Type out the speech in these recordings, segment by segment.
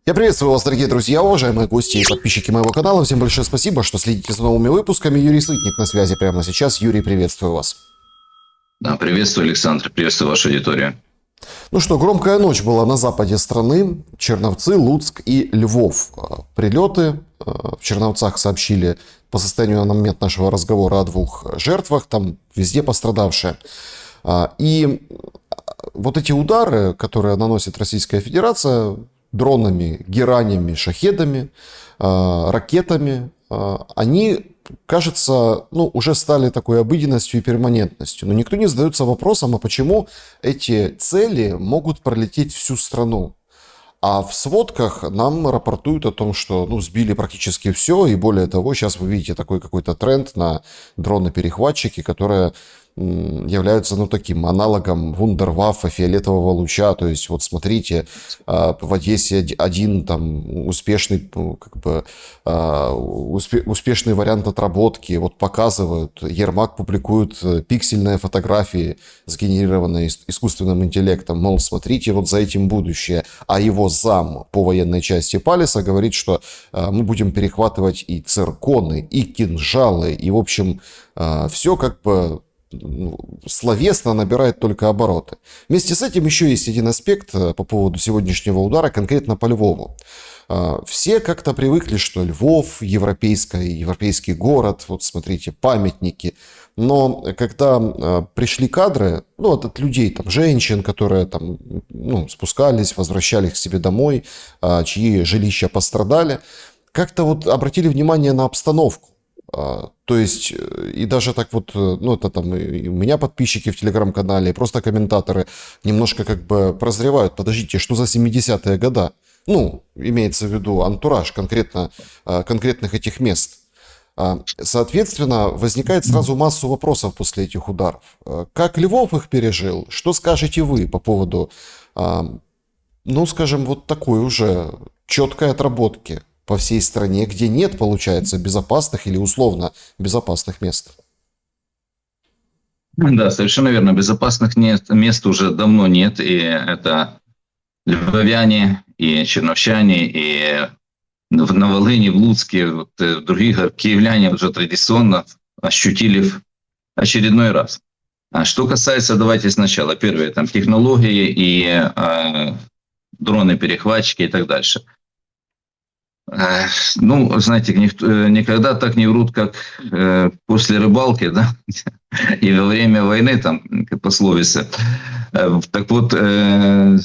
Я приветствую вас, дорогие друзья, уважаемые гости и подписчики моего канала. Всем большое спасибо, что следите за новыми выпусками. Юрий Сытник на связи прямо сейчас. Юрий, приветствую вас. Да, приветствую, Александр, приветствую вашу аудиторию. Ну что, громкая ночь была на западе страны. Черновцы, Луцк и Львов. Прилеты. В Черновцах сообщили по состоянию на момент нашего разговора о 2 жертвах. Там везде пострадавшие. И вот эти удары, которые наносит Российская Федерация дронами, геранями, шахедами, ракетами, они, кажется, уже стали такой обыденностью и перманентностью. Но никто не задается вопросом, а почему эти цели могут пролететь всю страну. А в сводках нам рапортуют о том, что сбили практически все. И более того, сейчас вы видите такой какой-то тренд на дроны-перехватчики, которые являются таким аналогом вундерваффе, фиолетового луча. То есть вот смотрите, в Одессе один там успешный вариант отработки. Вот показывают, Ермак публикует пиксельные фотографии, сгенерированные искусственным интеллектом. Мол, смотрите, вот за этим будущее. А его зам по военной части Палеса говорит, что мы будем перехватывать и цирконы, и кинжалы, и, в общем, все словесно набирает только обороты. Вместе с этим еще есть один аспект по поводу сегодняшнего удара, конкретно по Львову. Все как-то привыкли, что Львов европейский город, вот смотрите, памятники. Но когда пришли кадры, от людей, там, женщин, которые там, спускались, возвращались к себе домой, чьи жилища пострадали, как-то вот обратили внимание на обстановку. То есть, и даже так вот, это там и у меня подписчики в телеграм-канале, и просто комментаторы немножко прозревают. Подождите, что за 70-е года? Имеется в виду антураж конкретных этих мест. Соответственно, возникает сразу массу вопросов после этих ударов. Как Львов их пережил? Что скажете вы по поводу, скажем, вот такой уже четкой отработки по всей стране, где нет, получается, безопасных или условно безопасных мест? Да, совершенно верно. Безопасных мест уже давно нет. И это львовяне, и черновчане, и на Волыни, в Луцке, в других киевляне уже традиционно ощутили в очередной раз. А что касается, давайте сначала. Первое, там технологии и дроны-перехватчики и так дальше. Знаете, никогда так не врут, как после рыбалки, да, и во время войны, там, пословица. Так вот, то,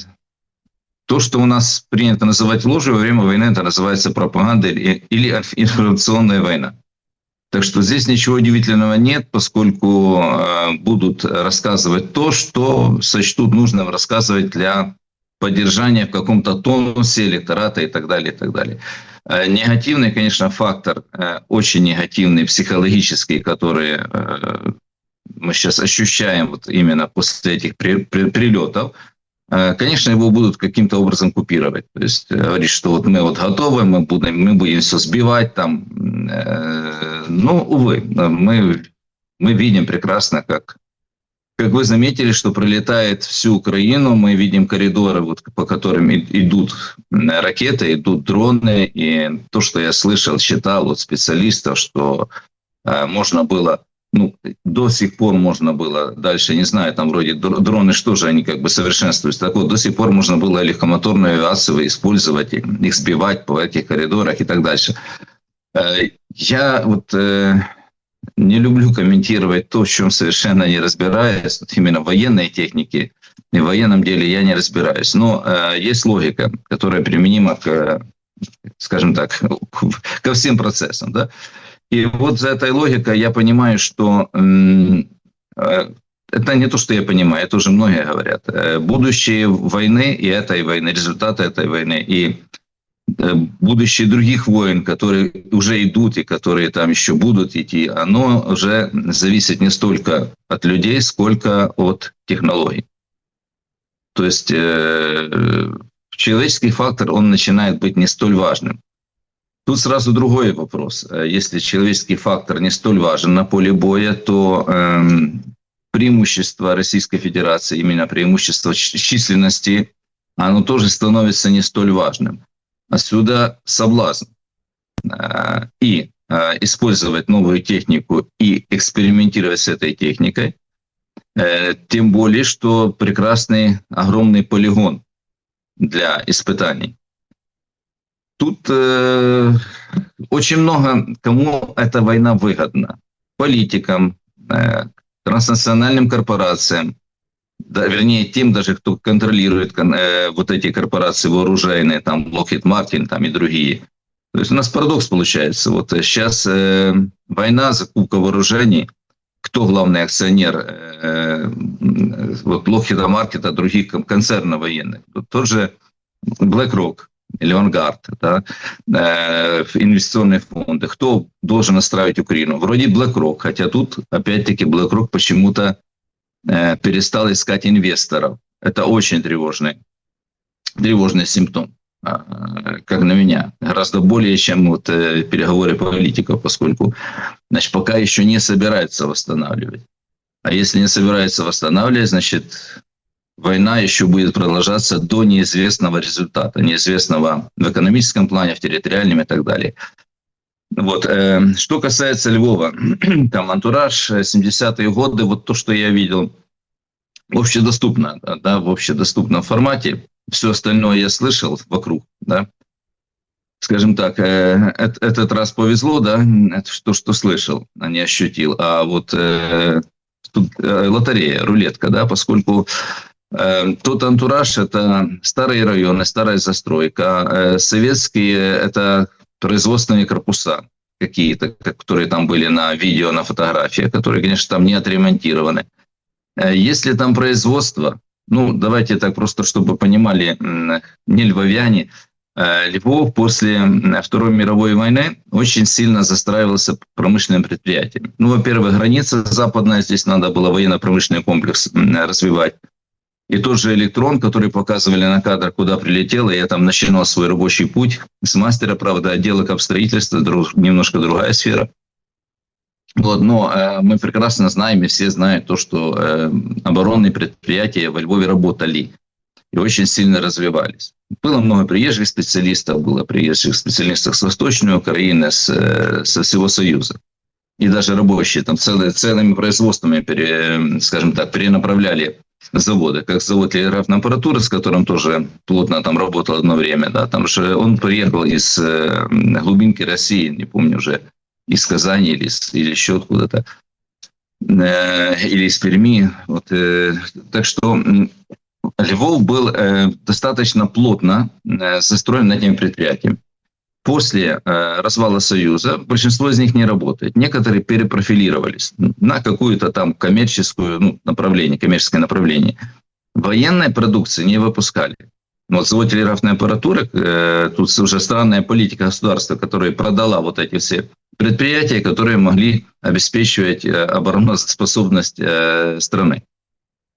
что у нас принято называть ложью во время войны, это называется пропаганда или информационная война. Так что здесь ничего удивительного нет, поскольку будут рассказывать то, что сочтут нужным рассказывать для поддержания в каком-то тонусе электората и так далее, и так далее. Негативный, конечно, фактор, очень негативный, психологический, который мы сейчас ощущаем вот именно после этих прилетов, конечно, его будут каким-то образом купировать. То есть говорить, что вот мы вот готовы, мы будем все сбивать там. Увы, мы видим прекрасно, как вы заметили, что пролетает всю Украину, мы видим коридоры, по которым идут ракеты, идут дроны. И то, что я слышал, читал от специалистов, что можно было, до сих пор можно было, дальше не знаю, там вроде дроны, что же они совершенствуются. Так вот, до сих пор можно было легкомоторную авиацию использовать, их сбивать по этих коридорах и так дальше. Я не люблю комментировать то, в чем совершенно не разбираюсь. Именно в военной технике и в военном деле я не разбираюсь. Но есть логика, которая применима скажем так, ко всем процессам. Да? И вот за этой логикой я понимаю, что это не то, что я понимаю, это уже многие говорят. Будущее войны и этой войны, результаты этой войны и будущее других войн, которые уже идут и которые там еще будут идти, оно уже зависит не столько от людей, сколько от технологий. То есть человеческий фактор, он начинает быть не столь важным. Тут сразу другой вопрос. Если человеческий фактор не столь важен на поле боя, то преимущество Российской Федерации, именно преимущество численности, оно тоже становится не столь важным. Отсюда соблазн и использовать новую технику и экспериментировать с этой техникой. Тем более, что прекрасный огромный полигон для испытаний. Тут очень много кому эта война выгодна. Политикам, транснациональным корпорациям, да, вернее, тем даже, кто контролирует вот эти корпорации вооруженные, там Lockheed Martin там, и другие. То есть у нас парадокс получается. Вот сейчас война, закупка вооружений, кто главный акционер вот Lockheed Martin, других концернов военных. Тот же BlackRock или Vanguard, да, инвестиционные фонды. Кто должен настраивать Украину? Вроде BlackRock, хотя тут, опять-таки, BlackRock почему-то перестал искать инвесторов. Это очень тревожный симптом, как на меня. Гораздо более, чем вот переговоры политиков, поскольку, значит, пока еще не собираются восстанавливать. А если не собираются восстанавливать, значит, война еще будет продолжаться до неизвестного результата, неизвестного в экономическом плане, в территориальном и так далее. Вот. Что касается Львова, там антураж, 70-е годы, вот то, что я видел, общедоступно, да, в общедоступном формате. Все остальное я слышал вокруг, да. Скажем так, этот раз повезло, да, это что слышал, а не ощутил. А вот тут лотерея, рулетка, да, поскольку тот антураж – это старые районы, старая застройка, советские – это производственные корпуса какие-то, которые там были на видео, на фотографиях, которые, конечно, там не отремонтированы. Если там производство, ну, давайте так просто, чтобы понимали не львовяне, Львов после Второй мировой войны очень сильно застраивался промышленным предприятием. Ну, во-первых, граница западная, здесь надо было военно-промышленный комплекс развивать. И тот же «Электрон», который показывали на кадрах, куда прилетело, я там начинал свой рабочий путь с мастера, правда, отдела капстроительства, немножко другая сфера. Вот, но мы прекрасно знаем, и все знают то, что оборонные предприятия во Львове работали и очень сильно развивались. Было много приезжих специалистов, было приезжих специалистов с Восточной Украины, со всего Союза. И даже рабочие там целыми производствами, скажем так, перенаправляли заводы, как завод телеграфной аппаратуры, с которым тоже плотно там работал одно время, да, там же он приехал из глубинки России, не помню уже, из Казани или еще откуда-то, или из Перми. Вот, так что Львов был достаточно плотно застроен этим предприятием. После развала Союза большинство из них не работает. Некоторые перепрофилировались на какую-то там коммерческое направление. Военной продукции не выпускали. Вот завод телеграфной аппаратуры, тут уже странная политика государства, которая продала вот эти все предприятия, которые могли обеспечивать обороноспособность страны.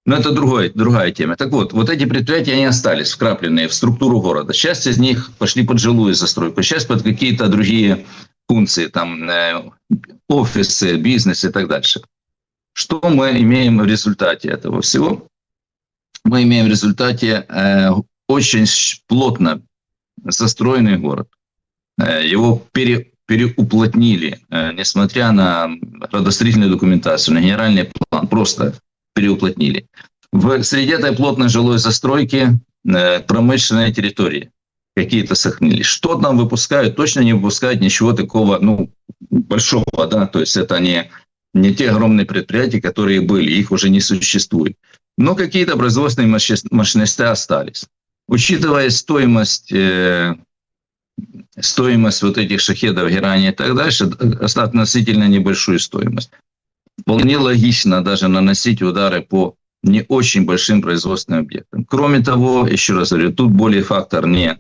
Но это другая тема. Так вот, вот эти предприятия, они остались вкрапленные в структуру города. Часть из них пошли под жилую застройку, часть под какие-то другие функции, там офисы, бизнес и так дальше. Что мы имеем в результате этого всего? Мы имеем в результате очень плотно застроенный город. Его переуплотнили, несмотря на градостроительную документацию, на генеральный план, просто переуплотнили. В среди этой плотной жилой застройки промышленные территории какие-то сохранились. Что там выпускают? Точно не выпускают ничего такого, ну, большого, да, то есть это не те огромные предприятия, которые были, их уже не существует. Но какие-то производственные мощности остались. Учитывая стоимость вот этих шахедов, герани и так дальше, относительно небольшую стоимость. Вполне логично даже наносить удары по не очень большим производственным объектам. Кроме того, еще раз говорю, тут более фактор не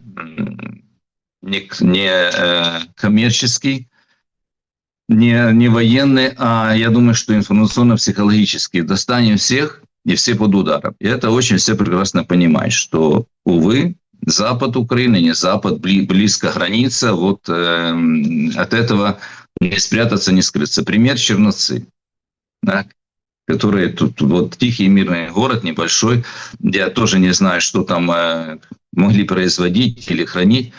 коммерческий, не военный, а я думаю, что информационно-психологический. Достанем всех, и все под ударом. И это очень все прекрасно понимают, что, увы, запад Украины, не запад, близко граница, вот от этого не спрятаться, не скрыться. Пример Черновцы, да, который тут вот тихий мирный город, небольшой, я тоже не знаю, что там могли производить или хранить.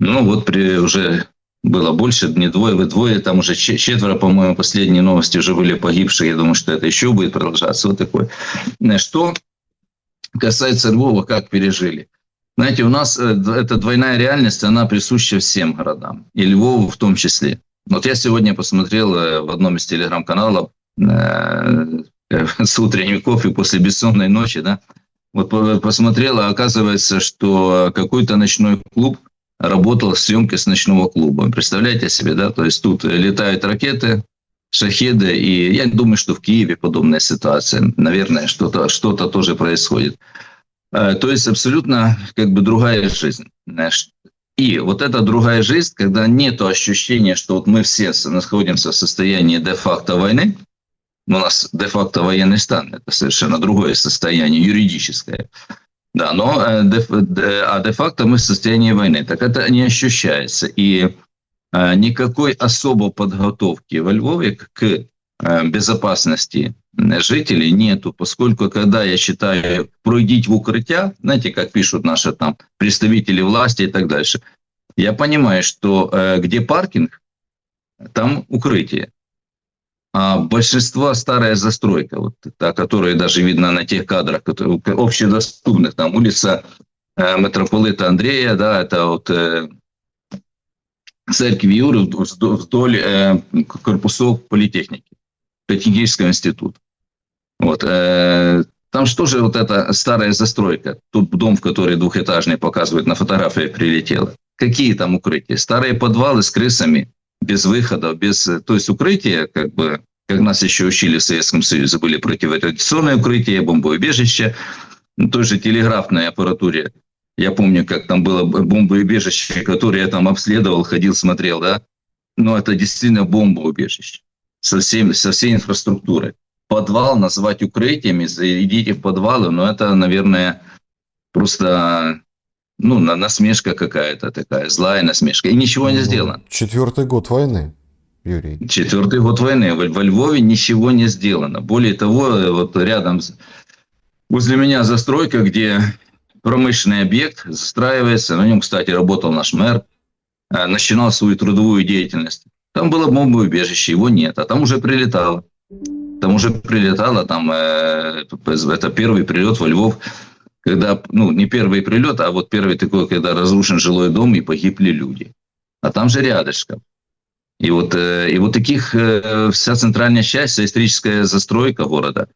Ну, вот уже было больше, не двое, там уже четверо, по-моему, последние новости уже были погибшие. Я думаю, что это еще будет продолжаться. Вот такое. Что касается Львова, как пережили. Знаете, у нас эта двойная реальность, она присуща всем городам, и Львову в том числе. Вот я сегодня посмотрел в одном из телеграм-каналов с утренним кофе после бессонной ночи, да, вот посмотрел, а оказывается, что какой-то ночной клуб работал в съемке с ночного клуба. Представляете себе, да? То есть тут летают ракеты, шахеды, и я думаю, что в Киеве подобная ситуация. Наверное, что-то тоже происходит. То есть абсолютно как бы другая жизнь. И вот эта другая жизнь, когда нет ощущения, что вот мы все находимся в состоянии де-факто войны, у нас де-факто военный стан, это совершенно другое состояние, юридическое. Да, но де-факто мы в состоянии войны. Так это не ощущается. И никакой особой подготовки во Львове к безопасности жителей нету, поскольку когда я читаю «пройдите в укрытия», знаете, как пишут наши там представители власти и так дальше, я понимаю, что где паркинг, там укрытие. А большинство старая застройка, вот та, которая даже видно на тех кадрах, которые, общедоступных, там улица митрополита Андрея, да, это вот церкви Юры вдоль корпусов политехники, политехнического института. Вот, там что же вот эта старая застройка, тут дом, в который двухэтажный, показывают на фотографии, прилетело. Какие там укрытия? Старые подвалы с крысами, без выхода, то есть укрытия, как бы, как нас еще учили в Советском Союзе, были противорадиационные укрытия, бомбоубежища, той же телеграфной аппаратуре. Я помню, как там было бомбоубежище, которое я там обследовал, ходил, смотрел, да. Но это действительно бомбоубежище со всей инфраструктурой. Подвал назвать укрытиями, идите в подвалы, но это, наверное, просто... Ну, насмешка какая-то такая, злая насмешка. И ничего не сделано. 4-й год войны, Юрий. 4-й год войны. Во Львове ничего не сделано. Более того, вот рядом, возле меня застройка, где промышленный объект застраивается. На нем, кстати, работал наш мэр. Начинал свою трудовую деятельность. Там было бомбоубежище, его нет. А там уже прилетало. Там это первый прилет во Львов. Когда, ну, не первый прилет, а вот первый такой, когда разрушен жилой дом и погибли люди. А там же рядышком. И вот таких вся центральная часть, вся историческая застройка города,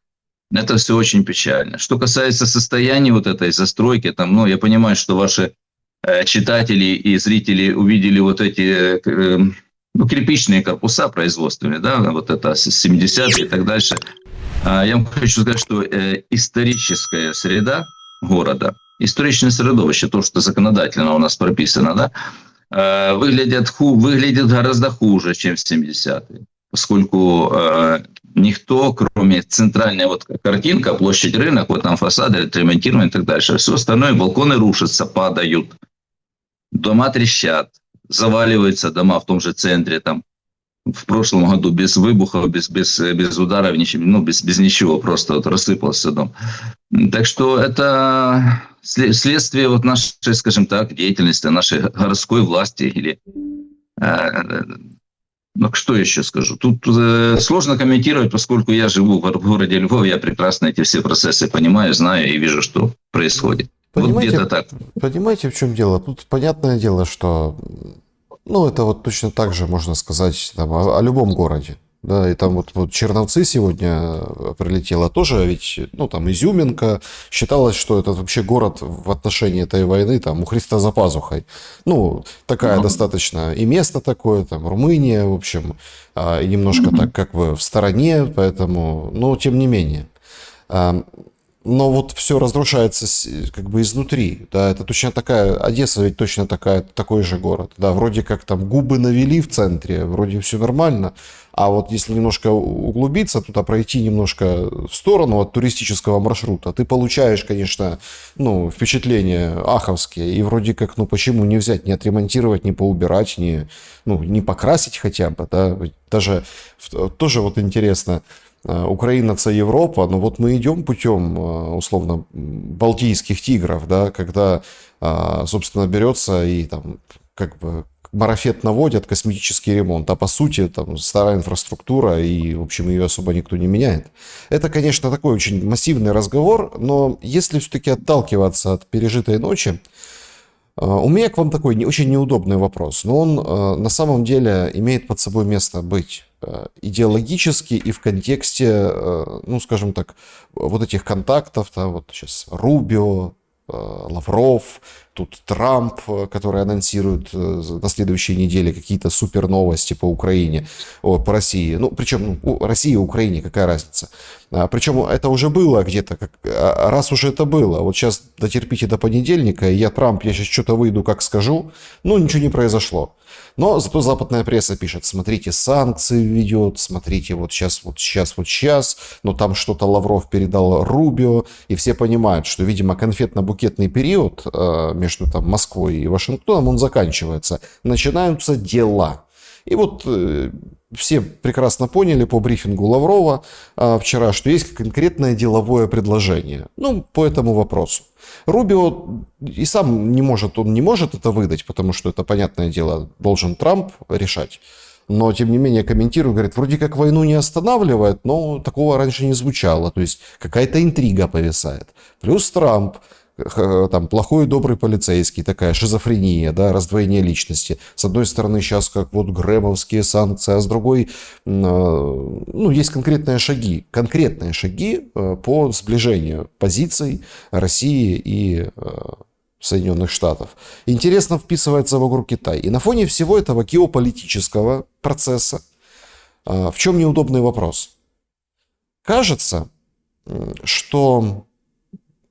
это все очень печально. Что касается состояния вот этой застройки, там, ну, я понимаю, что ваши читатели и зрители увидели вот эти кирпичные корпуса производственные, да, вот это 70-е и так дальше. Я вам хочу сказать, что историческая среда города, историчное средовище, то, что законодательно у нас прописано, да, выглядит гораздо хуже, чем в 70-е, поскольку никто, кроме центральной вот картинка, площадь рынок, вот там фасады отремонтированы и так дальше, все остальное, балконы рушатся, падают, дома трещат, заваливаются дома в том же центре, там, в прошлом году без выбухов, без ударов, ничего, без ничего, просто вот рассыпался дом. Так что это следствие вот нашей, скажем так, деятельности, нашей городской власти. Или, ну, что еще скажу? Тут сложно комментировать, поскольку я живу в городе Львов, я прекрасно эти все процессы понимаю, знаю и вижу, что происходит. Вот где-то так. Понимаете, в чем дело? Тут понятное дело, что... Ну, это вот точно так же можно сказать там, о любом городе. Да, и там вот Черновцы сегодня прилетело тоже, ведь, ну, там Изюминка, считалось, что это вообще город в отношении этой войны, там, у Христа за пазухой. Ну, такая достаточно, и место такое, там, Румыния, в общем, и немножко так как бы в стороне, поэтому, но тем не менее. Но вот все разрушается как бы изнутри, да, это точно такая, Одесса ведь точно такой же город, да, вроде как там губы навели в центре, вроде все нормально, а вот если немножко углубиться, туда пройти немножко в сторону от туристического маршрута, ты получаешь, конечно, ну, впечатления аховские, и вроде как, ну, почему не взять, не отремонтировать, не поубирать, не покрасить хотя бы, да, даже тоже вот интересно, Украина – это Европа, но вот мы идем путем, условно, балтийских тигров, да, когда, собственно, берется и там как бы марафет наводят, косметический ремонт, а по сути там старая инфраструктура, и, в общем, ее особо никто не меняет. Это, конечно, такой очень массивный разговор, но если все-таки отталкиваться от пережитой ночи, у меня к вам такой очень неудобный вопрос, но он на самом деле имеет под собой место быть идеологически и в контексте, ну, скажем так, вот этих контактов, там вот сейчас Рубио, Лавров, тут Трамп, который анонсирует на следующей неделе какие-то супер новости по Украине, по России. Ну, причем России и Украине, какая разница? Причем это уже было где-то, раз уже это было. Вот сейчас дотерпите до понедельника, и я Трамп, я сейчас что-то выйду, как скажу, ну, ничего не произошло. Но зато западная пресса пишет, смотрите, санкции ведет, смотрите, вот сейчас, но там что-то Лавров передал Рубио, и все понимают, что, видимо, конфетно-букетный период между там Москвой и Вашингтоном, он заканчивается. Начинаются дела. И вот все прекрасно поняли по брифингу Лаврова вчера, что есть конкретное деловое предложение. Ну, по этому вопросу. Рубио и сам не может это выдать, потому что это, понятное дело, должен Трамп решать. Но, тем не менее, комментирует, говорит, вроде как войну не останавливает, но такого раньше не звучало. То есть какая-то интрига повисает. Плюс Трамп, там, плохой и добрый полицейский, такая шизофрения, да, раздвоение личности. С одной стороны, сейчас как вот грэмовские санкции, а с другой, ну, есть конкретные шаги по сближению позиций России и Соединенных Штатов. Интересно вписывается в игру Китай. И на фоне всего этого геополитического процесса в чем неудобный вопрос? Кажется, что...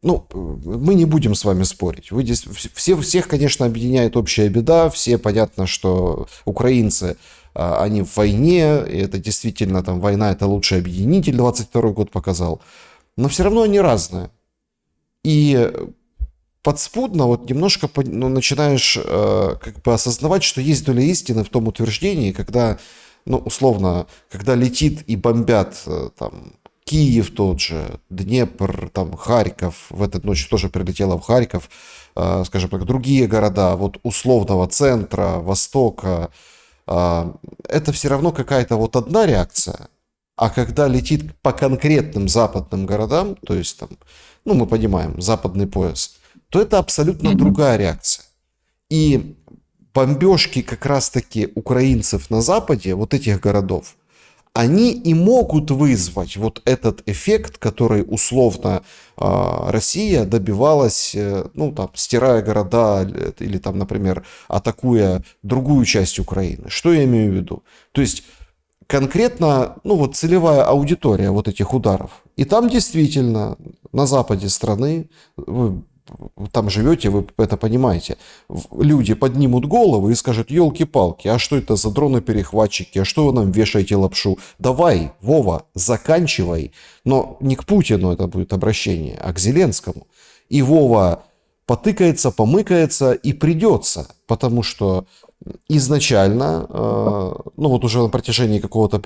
Ну, мы не будем с вами спорить. Вы здесь, всех, конечно, объединяет общая беда. Все понятно, что украинцы, они в войне. И это действительно, там, война – это лучший объединитель, 22-й год показал. Но все равно они разные. И подспудно вот немножко начинаешь как бы осознавать, что есть доля истины в том утверждении, когда, ну, условно, когда летит и бомбят там Киев тот же, Днепр, там, Харьков, в эту ночь тоже прилетело в Харьков, скажем так, другие города, вот условного центра, востока, это все равно какая-то вот одна реакция, а когда летит по конкретным западным городам, то есть там, ну, мы понимаем, западный пояс, то это абсолютно другая реакция. И бомбежки как раз-таки украинцев на западе, вот этих городов, они и могут вызвать вот этот эффект, который условно Россия добивалась, ну, там, стирая города или, там, например, атакуя другую часть Украины. Что я имею в виду? То есть конкретно, ну, вот целевая аудитория вот этих ударов. И там действительно на западе страны, вы там живете, вы это понимаете, люди поднимут головы и скажут: елки-палки, а что это за дроны-перехватчики, а что вы нам вешаете лапшу? Давай, Вова, заканчивай. Но не к Путину это будет обращение, а к Зеленскому. И Вова потыкается, помыкается и придется, потому что изначально, ну вот уже на протяжении какого-то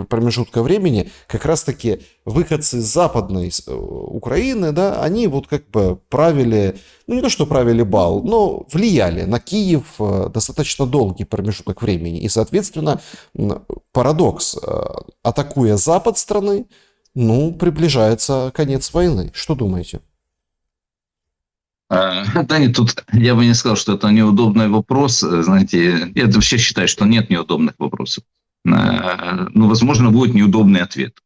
промежутка времени, как раз-таки выходцы из западной Украины, да, они вот как бы правили, ну не то что правили бал, но влияли на Киев достаточно долгий промежуток времени. И, соответственно, парадокс, атакуя запад страны, ну, приближается конец войны. Что думаете? Да нет, тут я бы не сказал, что это неудобный вопрос. Знаете, я вообще считаю, что нет неудобных вопросов. Ну, возможно, будет неудобный ответ.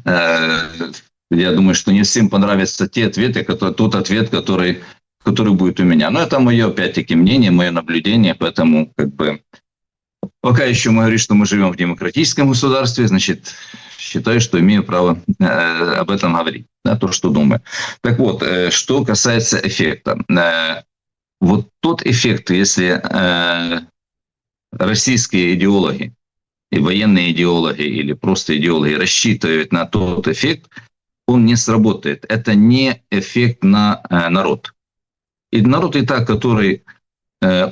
Я думаю, что не всем понравятся те ответы, тот ответ, который будет у меня. Но это мое, опять-таки, мнение, мое наблюдение, поэтому как бы пока еще мы говорим, что мы живем в демократическом государстве, значит, считаю, что имею право об этом говорить, да, то, что думаю. Так вот, что касается эффекта. Вот тот эффект, если российские идеологи и военные идеологи или просто идеологи рассчитывают на тот эффект, он не сработает. Это не эффект на народ. И народ и так, который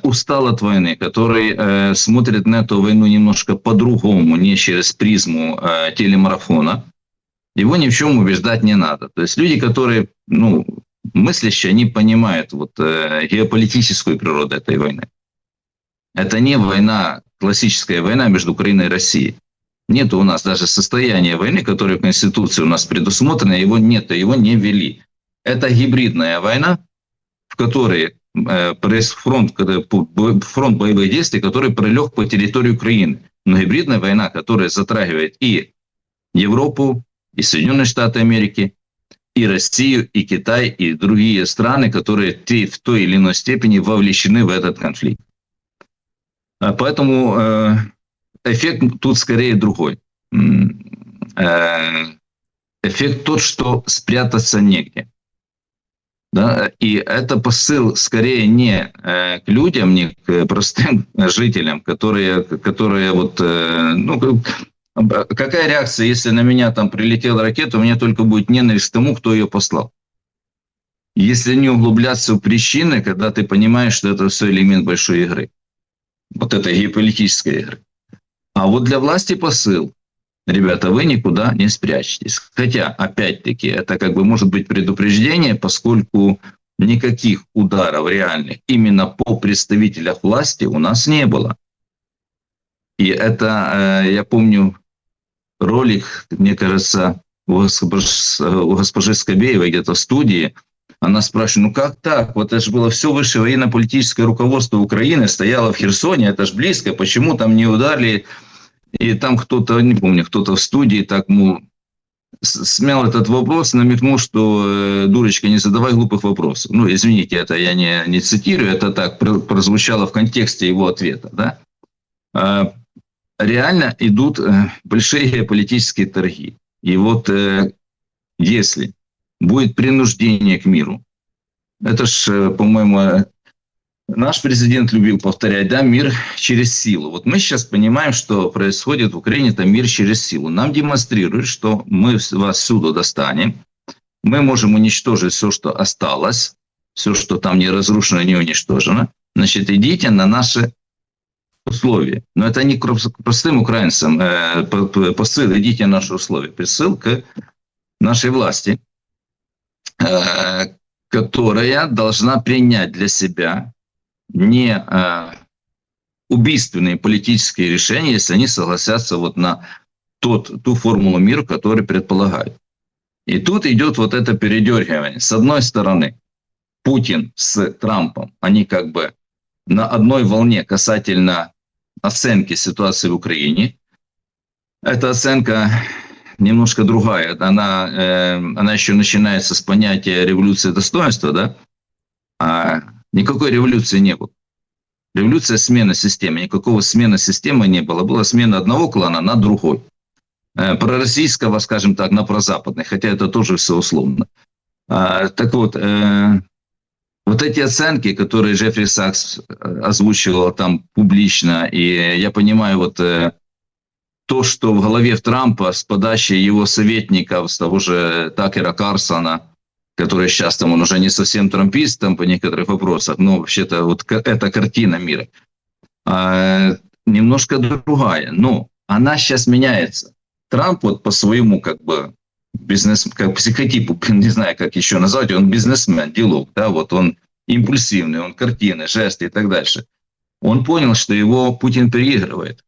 устал от войны, который смотрит на эту войну немножко по-другому, не через призму телемарафона, его ни в чем убеждать не надо. То есть люди, которые, ну, мыслящие, они понимают вот, геополитическую природу этой войны. Это не война, классическая война между Украиной и Россией. Нет у нас даже состояния войны, которое в Конституции у нас предусмотрено, его нет, его не ввели. Это гибридная война, в которой фронт боевых действий, который пролег по территории Украины. Но гибридная война, которая затрагивает и Европу, и Соединенные Штаты Америки, и Россию, и Китай, и другие страны, которые в той или иной степени вовлечены в этот конфликт. Поэтому эффект тут скорее другой. Эффект тот, что спрятаться негде. Да? И это посыл скорее не к людям, не к простым жителям, которые вот... какая реакция, если на меня там прилетела ракета, у меня только будет ненависть к тому, кто ее послал. Если не углубляться в причины, когда ты понимаешь, что это все элемент большой игры. Вот этой геополитической игры. А вот для власти посыл. Ребята, вы никуда не спрячетесь. Хотя, опять-таки, это как бы может быть предупреждение, поскольку никаких ударов реальных именно по представителях власти у нас не было. И это, я помню, ролик, мне кажется, у госпожи Скобеевой где-то в студии. Она спрашивает, ну как так? Вот это же было все высшее военно-политическое руководство Украины, стояло в Херсоне, это же близко, почему там не ударили? И там кто-то, не помню, кто-то в студии так, смял этот вопрос, намекнул, что дурочка, не задавай глупых вопросов. Ну, извините, это я не цитирую, это так прозвучало в контексте его ответа. Да? Реально идут большие геополитические торги. И вот если будет принуждение к миру, это ж, по-моему, наш президент любил повторять, да, мир через силу. Вот мы сейчас понимаем, что происходит в Украине, это мир через силу. Нам демонстрируют, что мы вас всюду достанем, мы можем уничтожить все, что осталось, все, что там не разрушено, не уничтожено. Значит, идите на наши условия. Но это не к простым украинцам посыл, идите на наши условия. Посыл к нашей власти, которая должна принять для себя не убийственные политические решения, если они согласятся вот на ту формулу мира, которую предполагают. И тут идет вот это передергивание. С одной стороны, Путин с Трампом, они как бы на одной волне касательно оценки ситуации в Украине. Эта оценка немножко другая. Она еще начинается с понятия революции достоинства, да? А никакой революции не было. Революция – смена системы. Никакого смены системы не было. Была смена одного клана на другой. Пророссийского, скажем так, на прозападный. Хотя это тоже все условно. Так вот, вот эти оценки, которые Джеффри Сакс озвучивал там публично, и я понимаю, вот то, что в голове в Трампа с подачи его советников, с того же Такера Карлсона, который сейчас там, он уже не совсем трампист там, по некоторых вопросах, но вообще-то вот эта картина мира немножко другая. Но она сейчас меняется. Трамп вот по своему как бы как психотипу, не знаю, как еще назвать, он бизнесмен, делок, да, вот он импульсивный, он картины, жесты и так дальше. Он понял, что его Путин переигрывает.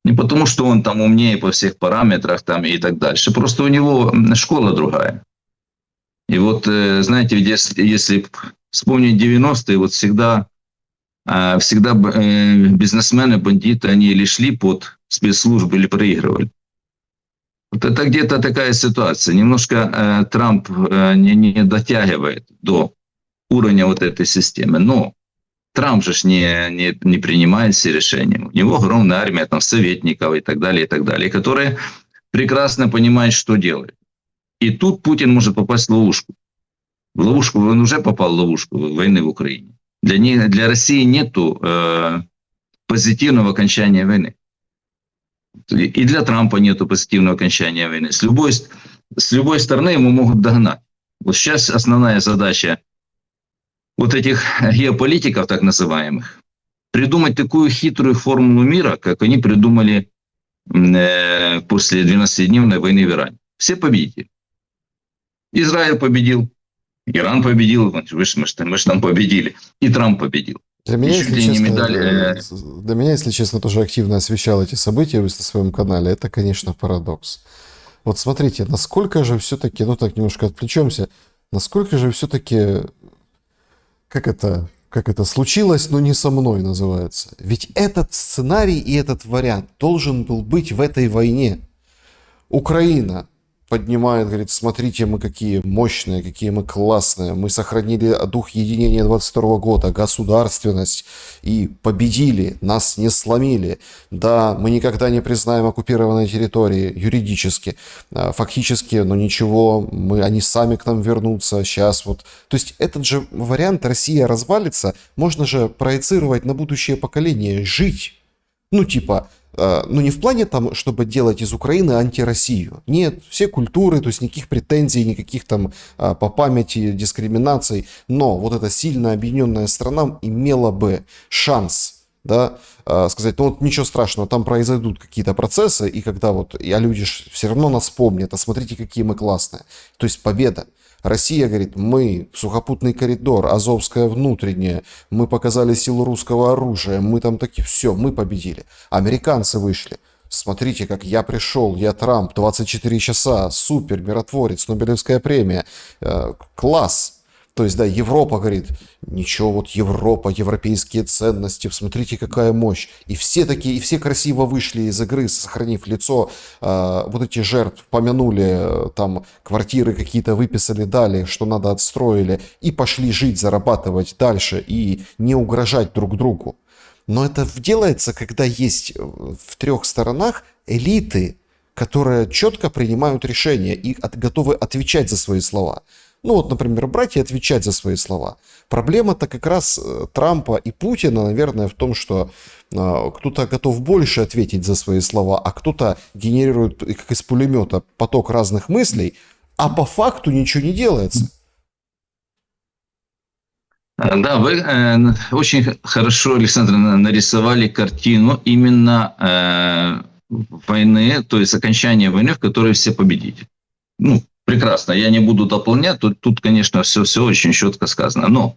Не потому, что он там умнее по всех параметрах там и так дальше, просто у него школа другая. И вот, знаете, если вспомнить 90-е, вот всегда бизнесмены, бандиты, они или шли под спецслужбы, или проигрывали. Вот это где-то такая ситуация. Немножко Трамп не дотягивает до уровня вот этой системы. Но Трамп же не принимает все решения. У него огромная армия там, советников и так далее, которые прекрасно понимают, что делать. И тут Путин может попасть в ловушку. В ловушку, он уже попал в ловушку войны в Украине. Для России нету позитивного окончания войны. И для Трампа нету позитивного окончания войны. С любой стороны ему могут догнать. Вот сейчас основная задача вот этих геополитиков, так называемых, придумать такую хитрую формулу мира, как они придумали после 12-дневной войны в Иране. Все победители. Израиль победил, Иран победил, мы же там победили, и Трамп победил. Для И меня, чуть если ли не честно, медаль. для меня, если честно, тоже активно освещал эти события на своем канале. Это, конечно, парадокс. Вот смотрите, насколько же все-таки, ну так немножко отвлечемся, насколько же все-таки, как это случилось, но не со мной называется. Ведь этот сценарий и этот вариант должен был быть в этой войне. Украина поднимает, говорит, смотрите, мы какие мощные, какие мы классные, мы сохранили дух единения 22 года, государственность и победили, нас не сломили. Да, мы никогда не признаем оккупированные территории юридически, фактически, но ничего, они сами к нам вернутся, сейчас вот. То есть этот же вариант «Россия развалится» можно же проецировать на будущее поколение, жить. Ну, типа, ну не в плане там, чтобы делать из Украины антироссию. Нет, все культуры, то есть никаких претензий, никаких там по памяти дискриминаций. Но вот эта сильно объединенная страна имела бы шанс, да, сказать, ну вот ничего страшного, там произойдут какие-то процессы, и когда вот, а люди все равно нас помнят, а смотрите, какие мы классные. То есть победа. Россия говорит, мы, сухопутный коридор, Азовская внутренняя, мы показали силу русского оружия, мы там такие, все, мы победили. Американцы вышли. Смотрите, как я пришел, я Трамп, 24 часа, супер, миротворец, Нобелевская премия, класс. То есть, да, Европа говорит, ничего, вот Европа, европейские ценности, смотрите, какая мощь. И все такие, и все красиво вышли из игры, сохранив лицо, вот эти жертв помянули, там квартиры какие-то выписали, дали, что надо отстроили, и пошли жить, зарабатывать дальше, и не угрожать друг другу. Но это делается, когда есть в трех сторонах элиты, которые четко принимают решения и готовы отвечать за свои слова. Ну вот, например, брать и отвечать за свои слова. Проблема-то как раз Трампа и Путина, наверное, в том, что кто-то готов больше ответить за свои слова, а кто-то генерирует, как из пулемета, поток разных мыслей, а по факту ничего не делается. Да, вы очень хорошо, Александр, нарисовали картину именно войны, то есть окончания войны, в которой все победители. Ну, прекрасно, я не буду дополнять, тут конечно, все очень четко сказано. Но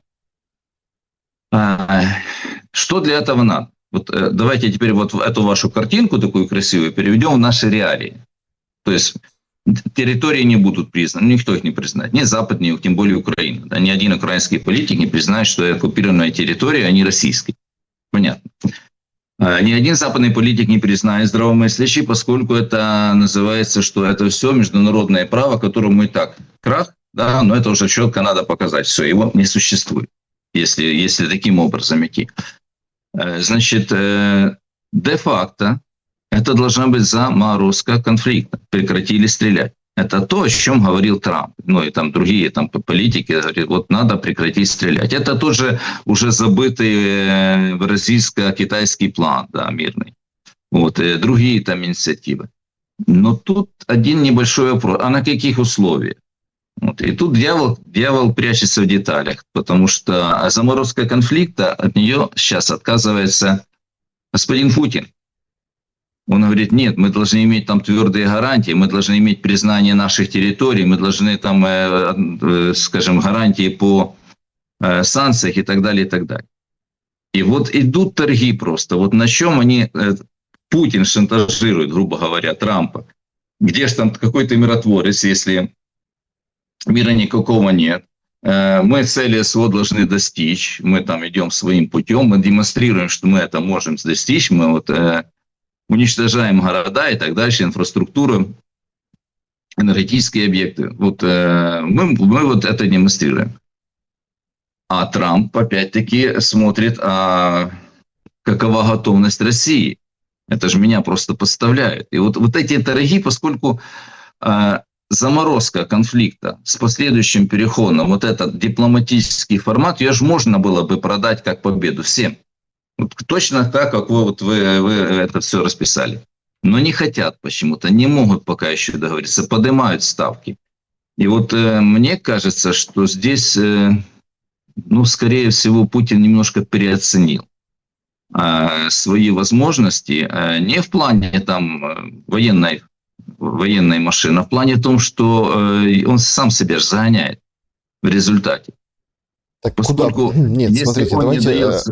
что для этого надо? Вот давайте теперь вот эту вашу картинку такую красивую переведем в наши реалии. То есть территории не будут признаны, никто их не признает, ни Запад, ни тем более Украина. Да, ни один украинский политик не признает, что оккупированная территория, они российские. Понятно. Ни один западный политик не признает здравомыслящий, поскольку это называется, что это все международное право, которому и так крах, да, но это уже четко надо показать. Все, его не существует, если таким образом идти. Значит, де-факто это должна быть заморозка конфликта. Прекратили стрелять. Это то, о чем говорил Трамп. Ну и там другие там, политики говорят, вот надо прекратить стрелять. Это тоже уже забытый российско-китайский план, да, мирный. Вот, и другие там инициативы. Но тут один небольшой вопрос. А на каких условиях? Вот, и тут дьявол прячется в деталях, потому что заморозка конфликта, от нее сейчас отказывается господин Путин. Он говорит, нет, мы должны иметь там твердые гарантии, мы должны иметь признание наших территорий, мы должны там, скажем, гарантии по санкциях и так далее, и так далее. И вот идут торги просто. Вот на чем они, Путин шантажирует, грубо говоря, Трампа. Где же там какой-то миротворец, если мира никакого нет. Мы цели СВО должны достичь, мы там идем своим путем, мы демонстрируем, что мы это можем достичь, мы вот уничтожаем города и так дальше, инфраструктуру, энергетические объекты. Вот мы вот это демонстрируем. А Трамп опять-таки смотрит, какова готовность России. Это же меня просто подставляет. И вот эти торги, поскольку заморозка конфликта с последующим переходом, вот этот дипломатический формат, ее же можно было бы продать как победу всем. Вот точно так, как вы это все расписали. Но не хотят почему-то, не могут пока еще договориться, поднимают ставки. И вот мне кажется, что здесь, ну, скорее всего, Путин немножко переоценил свои возможности не в плане там военной машины, а в плане том, что он сам себя же загоняет в результате. Так Поскольку куда? Нет, если смотрите, он не давайте дает...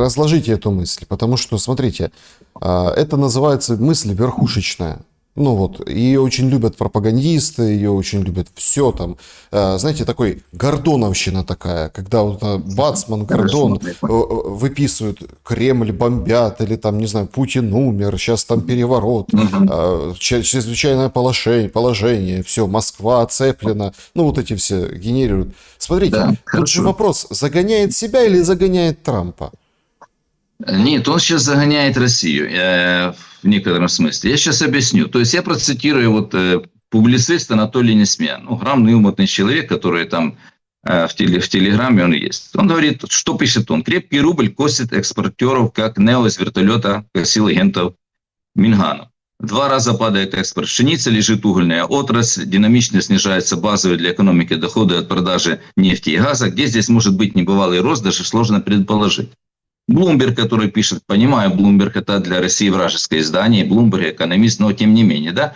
разложите эту мысль, потому что, смотрите, это называется мысль верхушечная. Ну вот, ее очень любят пропагандисты, ее очень любят все там. Знаете, такой гордоновщина такая, когда вот Бацман, Гордон Хорошо, я понял. выписывают Кремль бомбят, или там, не знаю, Путин умер, сейчас там переворот, Мгм. чрезвычайное положение, все, Москва оцеплена, ну вот эти все генерируют. Смотрите, Да, тут же хорошо. вопрос, загоняет себя или загоняет Трампа? Нет, он сейчас загоняет Россию в некотором смысле. Я сейчас объясню. То есть я процитирую вот публицист Анатолий Несмеян, ну, грамотный, умный человек, который там в Телеграме он есть. Он говорит, что пишет он. Крепкий рубль косит экспортеров, как Нео из вертолета косил агентов Мингана. В 2 раза падает экспорт пшеницы, лежит угольная отрасль, динамично снижаются базовые для экономики доходы от продажи нефти и газа. Где здесь может быть небывалый рост, даже сложно предположить. Блумберг, который пишет, понимаю, Блумберг это для России вражеское издание, Блумберг экономист, но тем не менее, да,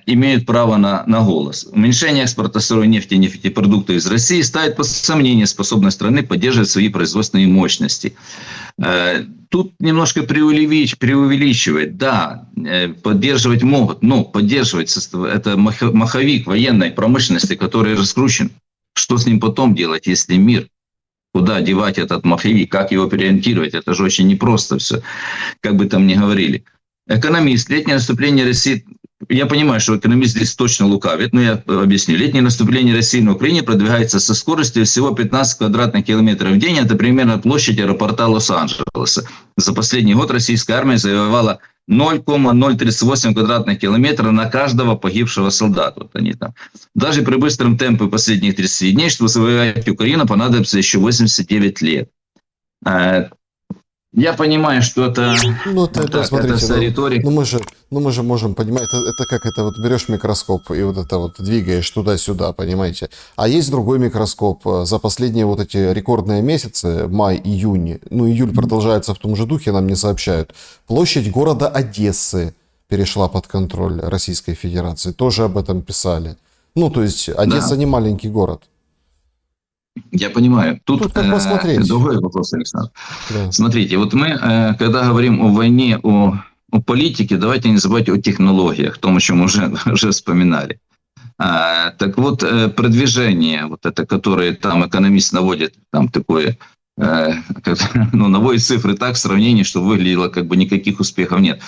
имеют право на голос. Уменьшение экспорта сырой нефти и нефтепродуктов из России ставит под сомнение способность страны поддерживать свои производственные мощности. Тут немножко преувеличивает. Да, поддерживать могут, но поддерживать это маховик военной промышленности, который раскручен. Что с ним потом делать, если мир? Куда девать этот маховик, как его переориентировать? Это же очень непросто все, как бы там ни говорили. Экономист. Летнее наступление России... Я понимаю, что экономист здесь точно лукавит, но я объясню. Летнее наступление России на Украине продвигается со скоростью всего 15 квадратных километров в день. Это примерно площадь аэропорта Лос-Анджелеса. За последний год российская армия завоевала 0,038 квадратных километров на каждого погибшего солдата. Вот они там. Даже при быстром темпе последних 30 дней, чтобы завоевать Украину, понадобится еще 89 лет. Я понимаю, что это Ну, это так, это смотрите, вся риторика. мы же можем понимать, это как это вот берешь микроскоп и вот это вот двигаешь туда-сюда, понимаете. А есть другой микроскоп. За последние вот эти рекордные месяцы, май, июнь, ну, июль продолжается в том же духе, нам не сообщают. Площадь города Одессы перешла под контроль Российской Федерации. Тоже об этом писали. Ну, то есть Одесса Да, не маленький город. я понимаю. Тут Тут как посмотреть. другой вопрос, Александр. Да. Смотрите, вот мы, когда говорим о войне, о политике, давайте не забывать о технологиях, о том, о чем уже вспоминали. Так вот, продвижение, вот это, которое там экономист наводит, там такое, наводит цифры так в сравнении, что выглядело, как бы никаких успехов нет.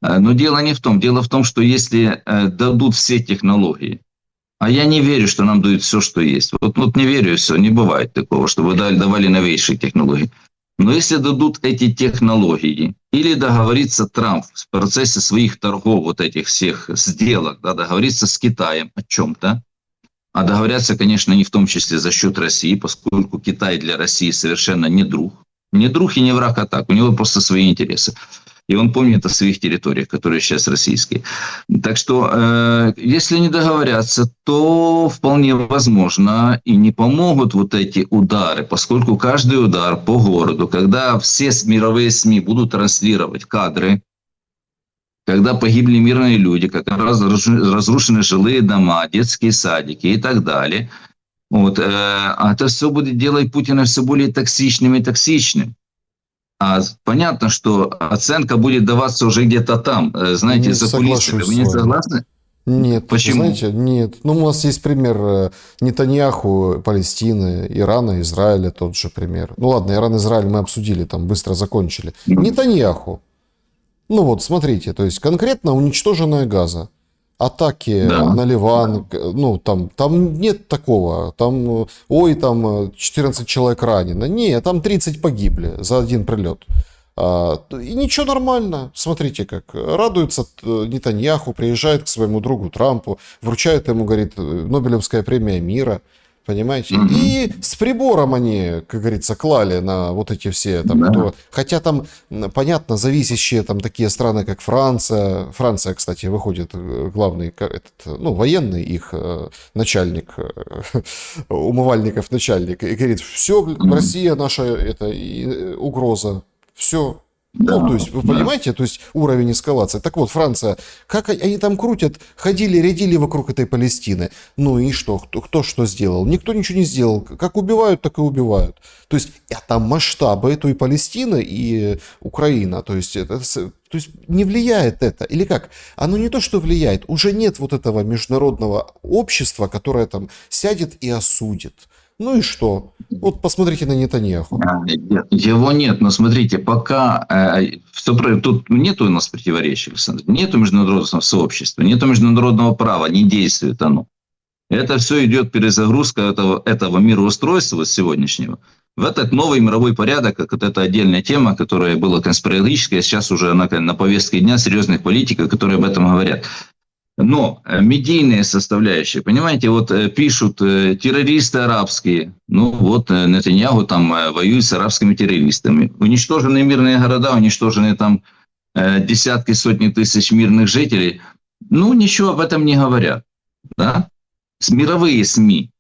Но дело не в том. Дело в том, что если дадут все технологии, а я не верю, что нам дают все, что есть. Вот не верю, и все, не бывает такого, чтобы давали новейшие технологии. Но если дадут эти технологии, или договорится Трамп в процессе своих торгов, вот этих всех сделок, да, договориться с Китаем о чем-то, а договорятся, конечно, не в том числе за счет России, поскольку Китай для России совершенно не друг. Не друг и не враг, а так. У него просто свои интересы. И он помнит о своих территориях, которые сейчас российские. Так что, если не договорятся, то вполне возможно и не помогут вот эти удары, поскольку каждый удар по городу, когда все мировые СМИ будут транслировать кадры, когда погибли мирные люди, как разрушены жилые дома, детские садики и так далее, вот, а это все будет делать Путина все более токсичным и токсичным. А понятно, что оценка будет даваться уже где-то там, знаете, Не за кулисами. соглашусь Вы с не вами. согласны? Нет, вы Почему? знаете, нет. Ну, у нас есть пример Нетаньяху, Палестины, Ирана, Израиля, тот же пример. Ну ладно, Иран, Израиль мы обсудили, там быстро закончили. Нетаньяху. Ну вот, смотрите, то есть конкретно уничтоженная Газа. Атаки Да. на Ливан, ну там нет такого. Там, ой, там 14 человек ранено. Не, там 30 погибли за один прилет. И ничего, нормально. Смотрите, как радуется Нетаньяху, приезжает к своему другу Трампу, вручает ему, говорит, Нобелевская премия мира. Понимаете? Мгм. И с прибором они, как говорится, клали на вот эти все там, Да. кто... Хотя там, понятно, зависящие там такие страны, как Франция. Франция, кстати, выходит главный, военный их начальник, умывальников начальник, и говорит, все, Россия наша, это угроза. Все. Ну, Да, то есть, вы да. понимаете, то есть уровень эскалации. Так вот, Франция, как они там крутят, ходили, рядили вокруг этой Палестины. Ну и что? Кто что сделал? Никто ничего не сделал. Как убивают, так и убивают. То есть, там масштабы этой Палестины и Украина. То есть, то есть, не влияет это. Или как? Оно не то, что влияет. Уже нет вот этого международного общества, которое там сядет и осудит. Ну и что? Вот посмотрите на Нетаньяху. Его нет, но смотрите, пока тут нету у нас противоречий, Александр, нету международного сообщества, нету международного права, не действует оно. Это все идет перезагрузка этого мироустройства сегодняшнего в этот новый мировой порядок, как вот это отдельная тема, которая была конспирологическая, сейчас уже она на повестке дня серьезных политиков, которые об этом говорят. Но медийные составляющие, понимаете, вот пишут террористы арабские, ну вот Нетаньяху там воюет с арабскими террористами. Уничтожены мирные города, уничтожены там десятки, сотни тысяч мирных жителей. Ну, ничего об этом не говорят. Да? Мировые СМИ.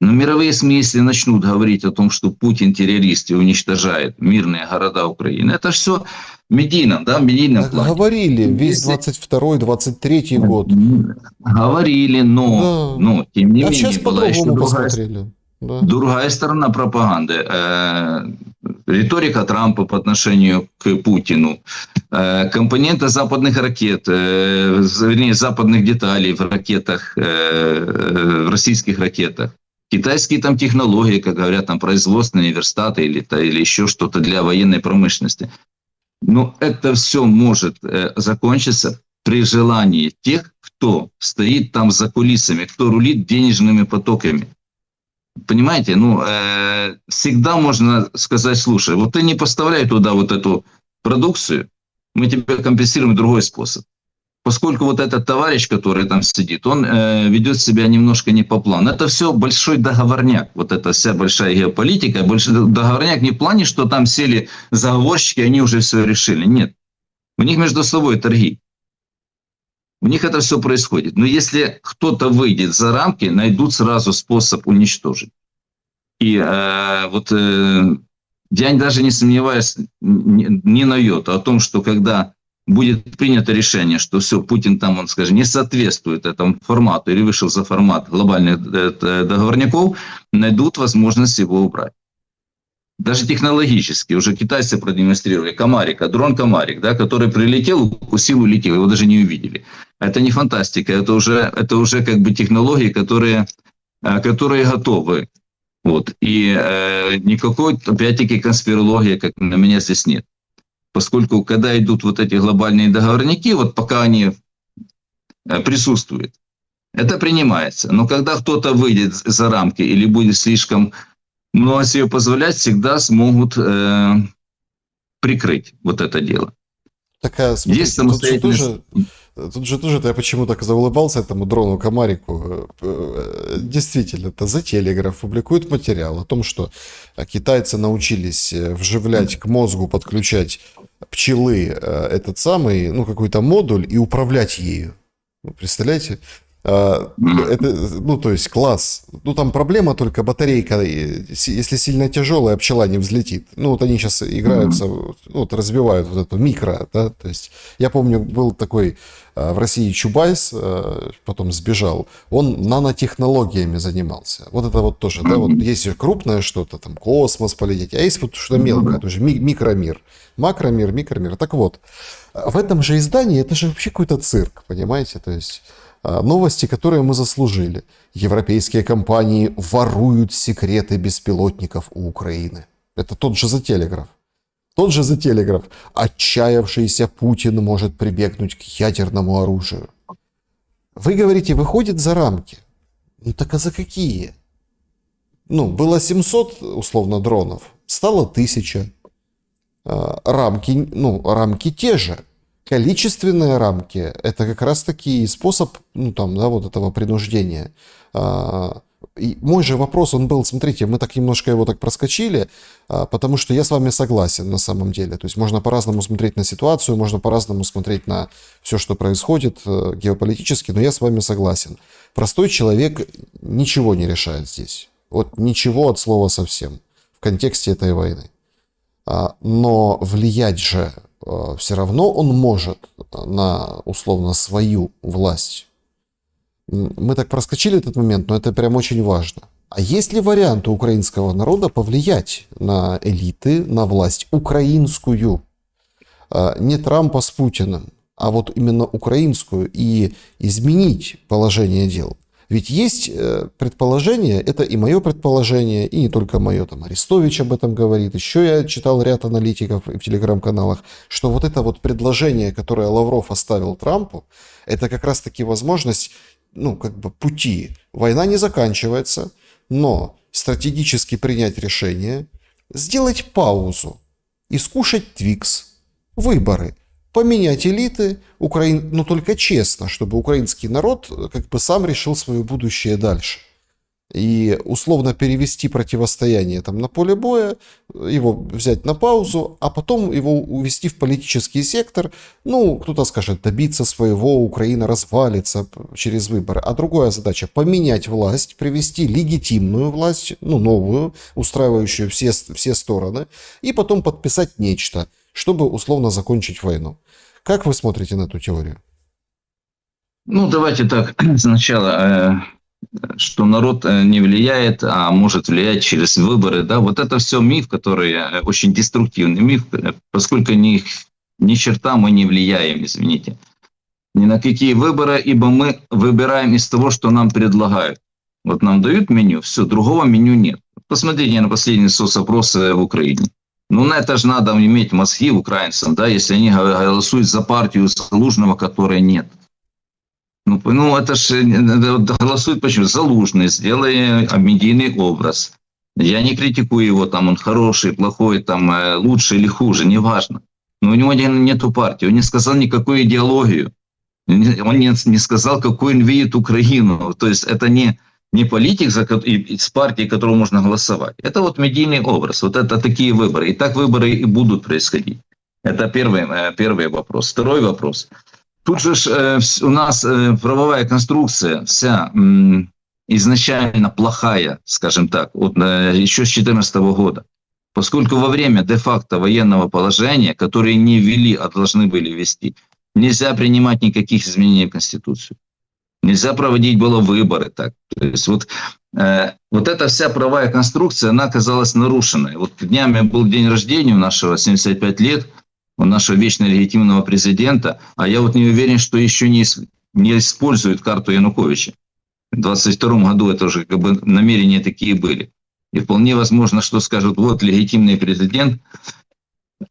Но мировые СМИ, если начнут говорить о том, что Путин террорист и уничтожает мирные города Украины, это все в медийном Так плане. говорили весь Если 22-й, 23-й год. говорили, но, Да. тем не А менее, сейчас была еще по-другому посмотрели. Да. другая сторона пропаганды. Риторика Трампа по отношению к Путину, компоненты западных ракет, вернее, западных деталей в ракетах, в российских ракетах. Китайские там технологии, как говорят, там производственные верстаты или еще что-то для военной промышленности. Но это все может закончиться при желании тех, кто стоит там за кулисами, кто рулит денежными потоками. Понимаете, всегда можно сказать, слушай, вот ты не поставляй туда вот эту продукцию, мы тебе компенсируем другой способ. Поскольку вот этот товарищ, который там сидит, он ведет себя немножко не по плану. Это все большой договорняк. Вот эта вся большая геополитика. Большой договорняк не в плане, что там сели заговорщики, они уже все решили. Нет. У них между собой торги. У них это все происходит. Но если кто-то выйдет за рамки, найдут сразу способ уничтожить. И я даже не сомневаюсь ни на йоту о том, что когда будет принято решение, что все, Путин там, он, скажем, не соответствует этому формату или вышел за формат глобальных договорняков, найдут возможность его убрать. Даже технологически. Уже китайцы продемонстрировали дрон Комарик, да, который прилетел, укусил, улетел, его даже не увидели. Это не фантастика, это уже как бы технологии, которые готовы. Вот. И никакой, опять-таки, конспирологии, как на меня, здесь нет. Поскольку, когда идут вот эти глобальные договорники, вот пока они присутствуют, это принимается. Но когда кто-то выйдет за рамки или будет слишком много себе позволять, всегда смогут прикрыть вот это дело. Такая, смотрите, Есть самостоятельность. Тут же тоже я почему так заулыбался этому дрону Комарику. Действительно, это The Telegraph публикует материал о том, что китайцы научились вживлять к мозгу, подключать пчелы этот самый, какой-то модуль и управлять ею. Вы представляете? То есть класс. Там проблема только батарейка, если сильно тяжелая, пчела не взлетит. Вот они сейчас играются, развивают вот эту микро, да, то есть я помню, был такой в России Чубайс, потом сбежал, он нанотехнологиями занимался. Вот это вот тоже, да, вот есть крупное что-то, там космос полететь, а есть вот что-то мелкое, тоже микромир, макромир, микромир. Так вот, в этом же издании это же вообще какой-то цирк, понимаете, то есть новости, которые мы заслужили. Европейские компании воруют секреты беспилотников у Украины. Это тот же The Telegraph. Тот же The Telegraph. Отчаявшийся Путин может прибегнуть к ядерному оружию. Вы говорите, выходит за рамки. Так а за какие? Было 700, условно, дронов. Стало 1000. Рамки те же. Количественные рамки – это как раз-таки способ, вот этого принуждения. И мой же вопрос, он был, смотрите, мы так немножко его так проскочили, потому что я с вами согласен на самом деле. То есть можно по-разному смотреть на ситуацию, можно по-разному смотреть на все, что происходит геополитически, но я с вами согласен. Простой человек ничего не решает здесь. Вот ничего от слова совсем в контексте этой войны. Но влиять же все равно он может на, условно, свою власть. Мы так проскочили этот момент, но это прям очень важно. А есть ли вариант у украинского народа повлиять на элиты, на власть украинскую? Не Трампа с Путиным, а вот именно украинскую, и изменить положение дел. Ведь есть предположение, это и мое предположение, и не только мое, там Арестович об этом говорит, еще я читал ряд аналитиков в телеграм-каналах, что вот это вот предложение, которое Лавров оставил Трампу, это как раз-таки возможность, ну, как бы пути. Война не заканчивается, но стратегически принять решение, сделать паузу и скушать Твикс, выборы, поменять элиты, но только честно, чтобы украинский народ как бы сам решил свое будущее дальше. И условно перевести противостояние там на поле боя, его взять на паузу, а потом его увести в политический сектор. Ну, кто-то скажет, добиться своего, Украина развалится через выборы. А другая задача – поменять власть, привести легитимную власть, ну, новую, устраивающую все стороны, и потом подписать нечто, чтобы условно закончить войну. Как вы смотрите на эту теорию? Ну, давайте так, сначала, что народ не влияет, а может влиять через выборы. Да? Вот это все миф, который очень деструктивный миф, поскольку ни черта мы не влияем, извините. Ни на какие выборы, ибо мы выбираем из того, что нам предлагают. Вот нам дают меню, все, другого меню нет. Посмотрите на последние соцопросы в Украине. Ну, на это же надо иметь мозги украинцам, да, если они голосуют за партию Залужного, которой нет. Ну это же голосуют почему? Залужный, сделай медийный образ. Я не критикую его, там он хороший, плохой, там лучше или хуже, неважно. Но у него нету партии, он не сказал никакую идеологию. Он не сказал, какой он видит Украину. То есть это не политик из партии, которого можно голосовать. Это вот медийный образ. Вот это такие выборы. И так выборы и будут происходить. Это первый вопрос. Второй вопрос. Тут же у нас правовая конструкция вся изначально плохая, скажем так, еще с 2014 года. Поскольку во время де-факто военного положения, которые не ввели, а должны были ввести, нельзя принимать никаких изменений в Конституцию. Нельзя проводить было выборы. Так. То есть вот эта вся правовая конструкция, она оказалась нарушенной. Вот днями был день рождения у нашего 75 лет, у нашего вечно легитимного президента, а я вот не уверен, что еще не используют карту Януковича. В 2022 году это уже как бы намерения такие были. И вполне возможно, что скажут, вот легитимный президент,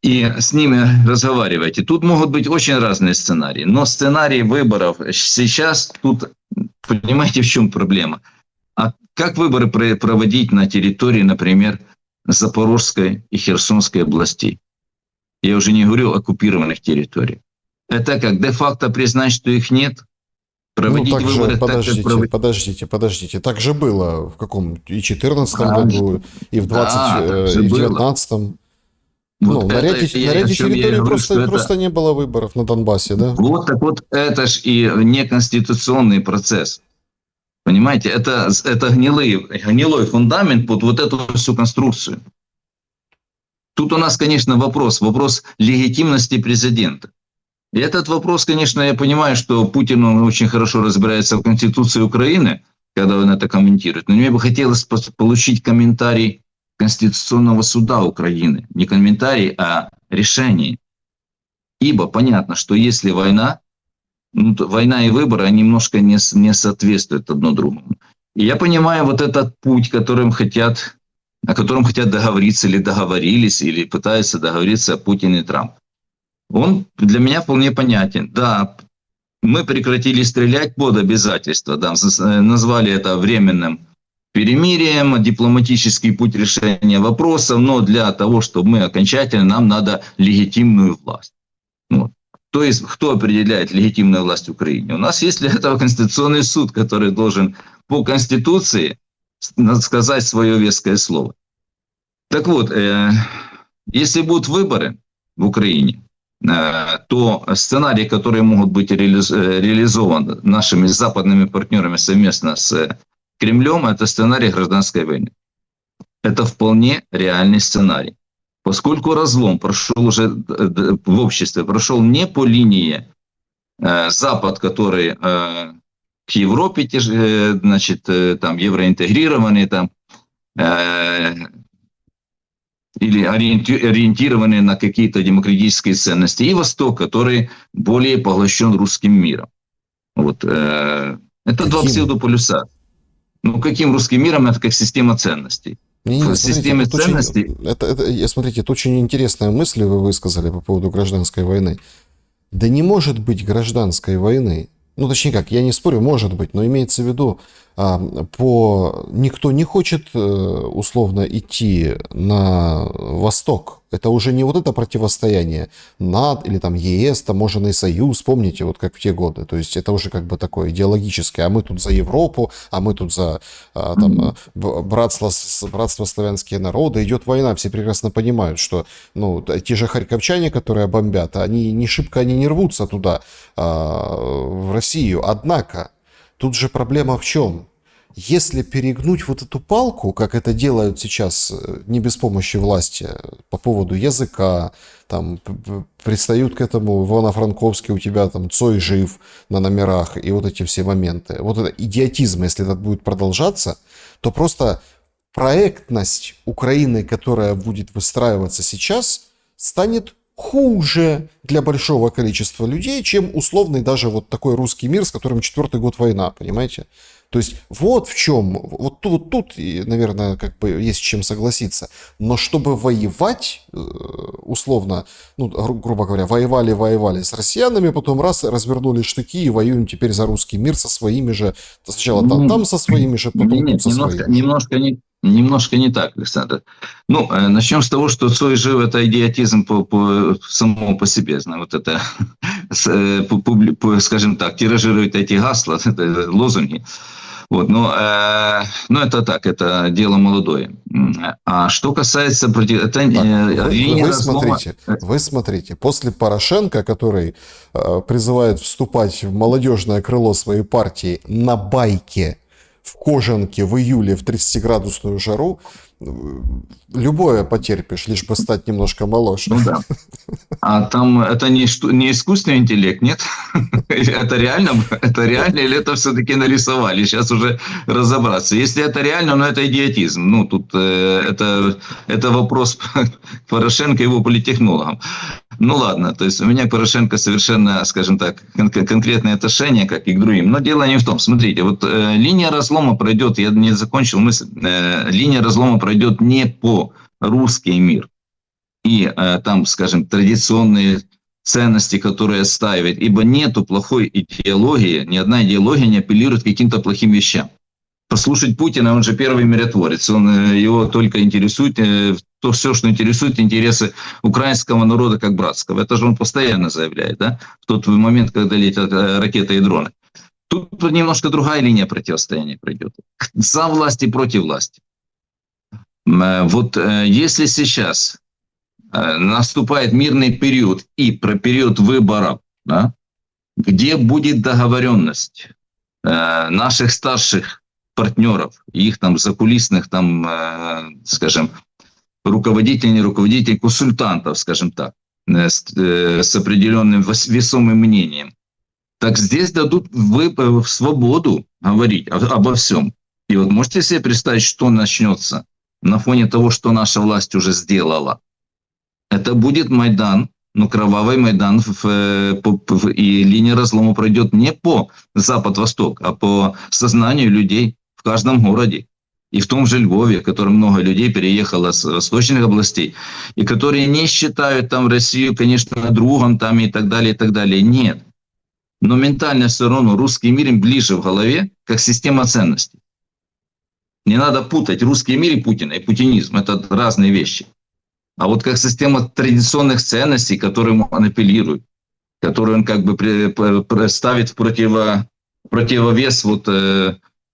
и с ними разговаривайте. Тут могут быть очень разные сценарии. Но сценарий выборов сейчас, тут понимаете, в чем проблема? А как выборы проводить на территории, например, Запорожской и Херсонской областей? Я уже не говорю о оккупированных территориях. Это как де-факто признать, что их нет? Проводить так выборы же, так, как подождите. Так же было в каком? И 2014 году, и в 2019. Вот на ряде территорий просто не было выборов на Донбассе, да? Вот так вот, это ж и неконституционный процесс. Понимаете, это гнилой фундамент под вот эту всю конструкцию. Тут у нас, конечно, вопрос легитимности президента. И этот вопрос, конечно, я понимаю, что Путин очень хорошо разбирается в Конституции Украины, когда он это комментирует. Но мне бы хотелось получить комментарий Конституционного суда Украины. Не комментарий, а решение. Ибо понятно, что если война, война и выборы, они немножко не соответствуют одно другому. И я понимаю вот этот путь, о котором хотят договориться или договорились, или пытаются договориться Путин и Трамп. Он для меня вполне понятен. Да, мы прекратили стрелять под обязательство, да, назвали это временным перемирием, дипломатический путь решения вопросов, но для того, чтобы мы окончательно, нам надо легитимную власть. Вот. То есть, кто определяет легитимную власть в Украине? У нас есть для этого Конституционный суд, который должен по Конституции сказать свое веское слово. Так вот, если будут выборы в Украине, то сценарии, которые могут быть реализованы нашими западными партнерами совместно с Кремлем, это сценарий гражданской войны. Это вполне реальный сценарий. Поскольку разлом прошел уже в обществе, прошел не по линии Запад, который к Европе, значит, там евроинтегрированный, там, или ориентированные на какие-то демократические ценности, и Восток, который более поглощен русским миром. Вот, это два псевдополюса. Ну, каким русским миром? Это как система ценностей. Не, в системе ценностей... Смотрите, это очень интересная мысль вы высказали по поводу гражданской войны. Да не может быть гражданской войны. Ну, точнее как, я не спорю, может быть, но имеется в виду, никто не хочет условно идти на восток. Это уже не вот это противостояние НАТО или там ЕС, таможенный союз, помните, вот как в те годы. То есть это уже как бы такое идеологическое. А мы тут за Европу, а мы тут за там, братство славянские народы. Идет война, все прекрасно понимают, что ну, те же харьковчане, которые бомбят, они не шибко они не рвутся туда, в Россию. Однако, тут же проблема в чем? Если перегнуть вот эту палку, как это делают сейчас не без помощи власти, по поводу языка, там пристают к этому в Ивано-Франковске, у тебя там Цой жив на номерах, и вот эти все моменты. Вот это идиотизм, если это будет продолжаться, то просто проектность Украины, которая будет выстраиваться сейчас, станет хуже для большого количества людей, чем условный даже вот такой русский мир, с которым 4-й год война, понимаете? То есть вот в чем, вот тут, наверное, как бы есть с чем согласиться. Но чтобы воевать, условно, ну, грубо говоря, воевали с россиянами, потом раз, развернули штыки и воюем теперь за русский мир со своими же, сначала там со своими же, потом нет, тут со своими. Немножко не так, Александр. Ну, начнем с того, что Цой жив, это идиотизм самому по себе. Вот это, скажем так, тиражирует эти гасла, это лозунги. Вот, но это так, это дело молодое. А что касается... Вы смотрите, после Порошенко, который призывает вступать в молодежное крыло своей партии на байке, в кожанке в июле в 30-градусную жару, любое потерпишь, лишь бы стать немножко моложе. Ну да. А там это не искусственный интеллект, нет? Это реально или это все-таки нарисовали? Сейчас уже разобраться. Если это реально, но это идиотизм. Ну, тут это вопрос к Порошенко и его политтехнологам. Ну ладно, то есть у меня к Порошенко совершенно, скажем так, конкретное отношение, как и к другим. Но дело не в том. Смотрите, вот линия разлома пройдет, я не закончил мысль, линия разлома пройдет не по русский мир и там, скажем, традиционные ценности, которые отстаивает, ибо нету плохой идеологии, ни одна идеология не апеллирует к каким-то плохим вещам. Послушать Путина, он же первый миротворец, его только интересует, то все, что интересует интересы украинского народа как братского. Это же он постоянно заявляет, да, в тот момент, когда летят ракеты и дроны. Тут немножко другая линия противостояния пройдет. За власть и против власти. Вот если сейчас наступает мирный период и про период выборов, да, где будет договоренность наших старших партнеров, их там закулисных, там, скажем, руководителей, не руководителей, консультантов, скажем так, с определенным весомым мнением, так здесь дадут свободу говорить обо всем. И вот можете себе представить, что начнется на фоне того, что наша власть уже сделала? Это будет Майдан, но кровавый Майдан, и линия разлома пройдет не по запад-восток, а по сознанию людей в каждом городе. И в том же Львове, в котором много людей переехало с восточных областей, и которые не считают там Россию, конечно, другом там и так далее, и так далее. Нет. Но ментально все равно русский мир им ближе в голове, как система ценностей. Не надо путать русский мир и Путина, и путинизм. Это разные вещи. А вот как система традиционных ценностей, которым он апеллирует, которую он как бы ставит в противовес вот,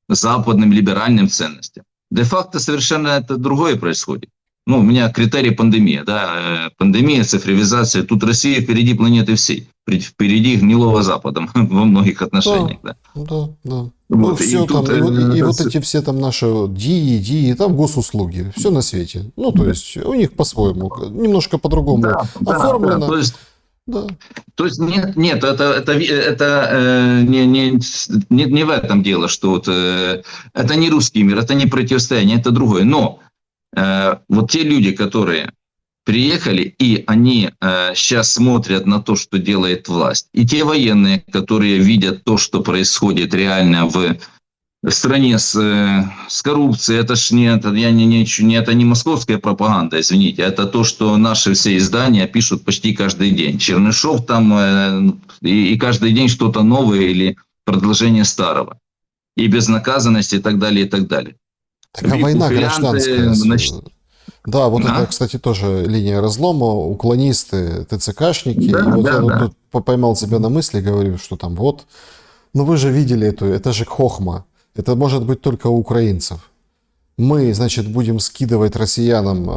западным либеральным ценностям. Де-факто совершенно это другое происходит. Ну, у меня критерий пандемия, да, пандемия, цифровизация. Тут Россия впереди планеты всей, впереди гнилого Запада во многих отношениях, Да, да. да, да. Ну, Вот, и все тут, там, и вот эти все там наши ДИИ, там госуслуги, все на свете. Ну, то есть, у них по-своему, немножко по-другому да, да, да, оформлено. Да. то есть нет, это не в этом дело, что вот, это не русский мир, это не противостояние, это другое. Но вот те люди, которые приехали, и они сейчас смотрят на то, что делает власть, и те военные, которые видят то, что происходит реально в стране с коррупцией, это ж не, это, это не московская пропаганда, извините, это то, что наши все издания пишут почти каждый день. Чернышов там, и каждый день что-то новое или продолжение старого. И безнаказанность, и так далее, и так далее. Так, а война гражданская. Значит, Да, вот это, да, кстати, тоже линия разлома, уклонисты, ТЦКшники. И да, вот да, я да. тут поймал себя на мысли, говорю, что там вот, ну вы же видели это же хохма. Это может быть только у украинцев. Мы, значит, будем скидывать россиянам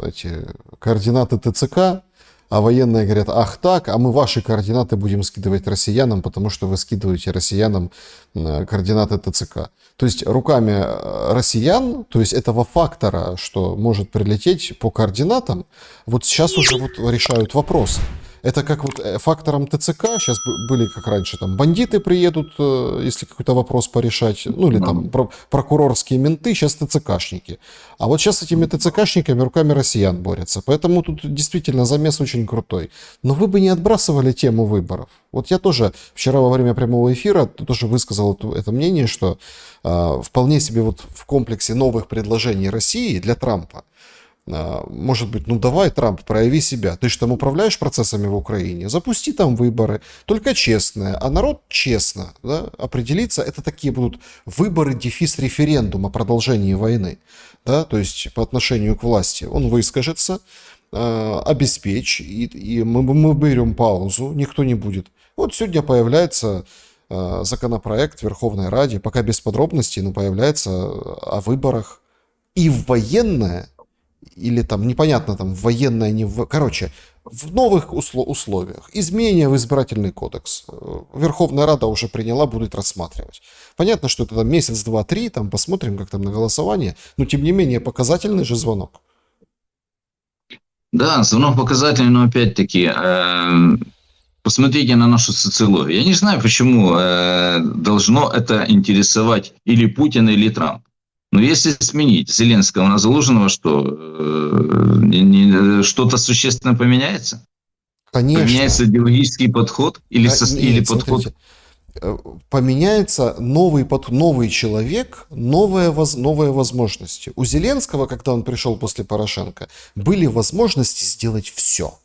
эти координаты ТЦК, а военные говорят, ах так, а мы ваши координаты будем скидывать россиянам, потому что вы скидываете россиянам координаты ТЦК. То есть руками россиян, то есть этого фактора, что может прилететь по координатам, вот сейчас уже вот решают вопрос. Это как вот фактором ТЦК, сейчас были, как раньше, там бандиты приедут, если какой-то вопрос порешать, ну или там прокурорские менты, сейчас ТЦКшники. А вот сейчас с этими ТЦКшниками руками россиян борются. Поэтому тут действительно замес очень крутой. Но вы бы не отбрасывали тему выборов. Вот я тоже вчера во время прямого эфира тоже высказал это мнение, что вполне себе вот в комплексе новых предложений России для Трампа, может быть, ну давай, Трамп, прояви себя. Ты же там управляешь процессами в Украине. Запусти там выборы, только честные. А народ честно, да, определиться. Это такие будут выборы, дефис референдум о продолжении войны. Да, то есть по отношению к власти. Он выскажется, обеспечь, и мы берем паузу, никто не будет. Вот сегодня появляется законопроект в Верховной Раде, пока без подробностей, но появляется о выборах. И в военное, или там непонятно, там военное, не в... Короче, в новых условиях. Изменения в избирательный кодекс. Верховная Рада уже приняла, будет рассматривать. Понятно, что это там месяц, два, три, там посмотрим, как там на голосование, но тем не менее показательный же звонок. Да, звонок показательный, но опять-таки, посмотрите на нашу социологию. Я не знаю, почему должно это интересовать или Путина, или Трампа. Но если сменить Зеленского на Залужного, что что-то существенно поменяется? Конечно. Поменяется идеологический подход или, или Нет, подход? смотрите, поменяется новый человек, новые возможности. У Зеленского, когда он пришел после Порошенко, были возможности сделать все.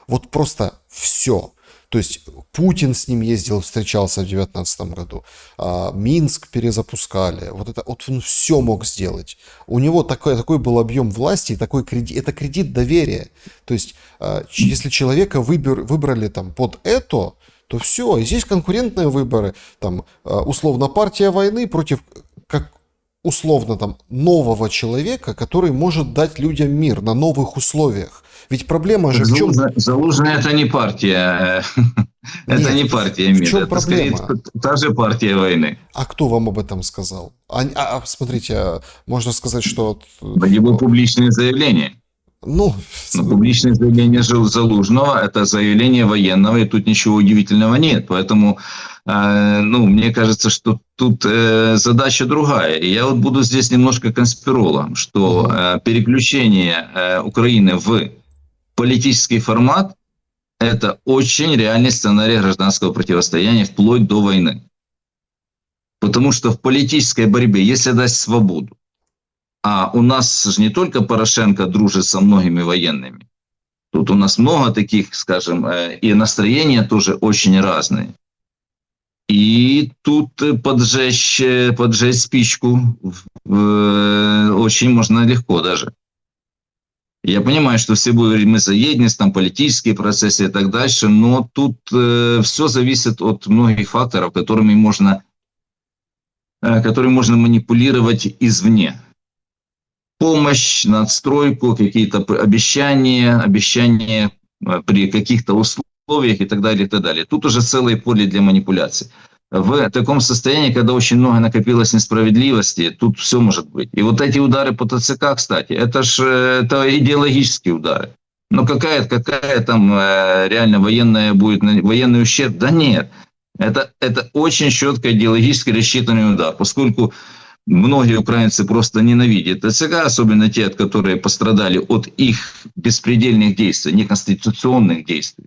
Вот просто все. То есть Путин с ним ездил, встречался в 2019 году, Минск перезапускали, вот он все мог сделать. У него такой был объем власти, такой кредит, это кредит доверия. То есть если человека выбрали там под это, то все, и здесь конкурентные выборы, там условно партия войны против, как условно там нового человека, который может дать людям мир на новых условиях. Ведь проблема же в чем? Залужный это не партия, это не партия мира, в чем это проблема? скорее та же партия войны. А кто вам об этом сказал? Смотрите, можно сказать, что... Его публичные заявления. Ну, Но публичное заявление Залужного – это заявление военного, и тут ничего удивительного нет. Поэтому, мне кажется, что тут задача другая. И я вот буду здесь немножко конспирологом, что переключение Украины в политический формат – это очень реальный сценарий гражданского противостояния вплоть до войны. Потому что в политической борьбе, если дать свободу, а у нас же не только Порошенко дружит со многими военными. Тут у нас много таких, скажем, и настроения тоже очень разные. И тут поджечь спичку очень можно легко даже. Я понимаю, что все будут говорить, мы за единость, там политические процессы и так дальше, но тут все зависит от многих факторов, которыми можно манипулировать извне. помощь на отстройку, какие-то обещания при каких-то условиях и так далее, и так далее. Тут уже целое поле для манипуляций. В таком состоянии, когда очень много накопилось несправедливости, тут все может быть. И вот эти удары по ТЦК, кстати, это идеологические удары. Но какая там реально военный ущерб? Да нет. Это очень четко идеологически рассчитанный удар, поскольку многие украинцы просто ненавидят ТЦК, особенно те, которые пострадали от их беспредельных действий, неконституционных действий.